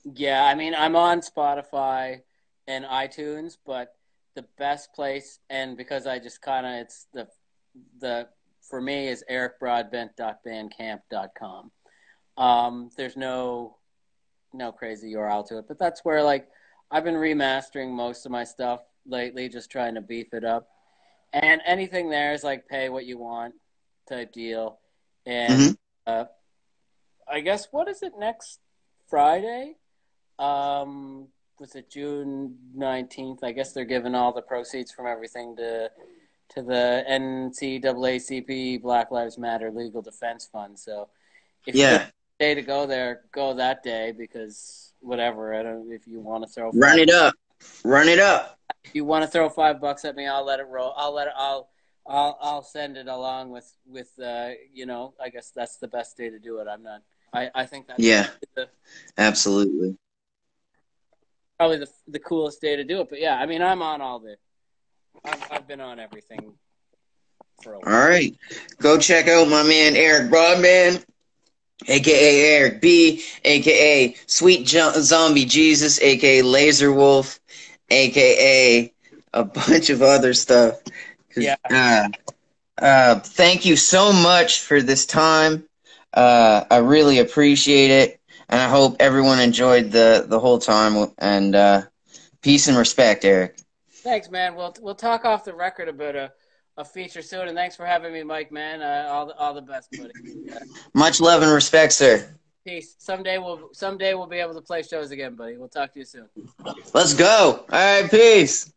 Yeah, I mean, I'm on Spotify and iTunes, but the best place, and because I just kind of, it's the for me is ericbroadbent.bandcamp.com. There's no crazy URL to it, but that's where I've been remastering most of my stuff lately, just trying to beef it up. And anything there is pay what you want type deal. And I guess, what is it, next Friday? Was it June 19th? I guess they're giving all the proceeds from everything to the NCAACP Black Lives Matter Legal Defense Fund. So if you have a day to go there, go that day, because whatever, I don't if you want to throw Run it up. If you want to throw $5 at me, I'll let it roll. I'll send it along with I guess that's the best day to do it. I think that's absolutely probably the coolest day to do it. But yeah, I mean, I'm on all the I've been on everything for a while. All right. Go check out my man Eric Broadbent, a.k.a. Eric B., a.k.a. Sweet Zombie Jesus, a.k.a. Laser Wolf, a.k.a. a bunch of other stuff. Yeah. Thank you so much for this time. I really appreciate it, and I hope everyone enjoyed the whole time. And peace and respect, Eric. Thanks, man. We'll talk off the record about a feature soon, and thanks for having me, Mike, man. All the best, buddy. Much love and respect, sir. Peace. Someday we'll be able to play shows again, buddy. We'll talk to you soon. Let's go. All right, peace.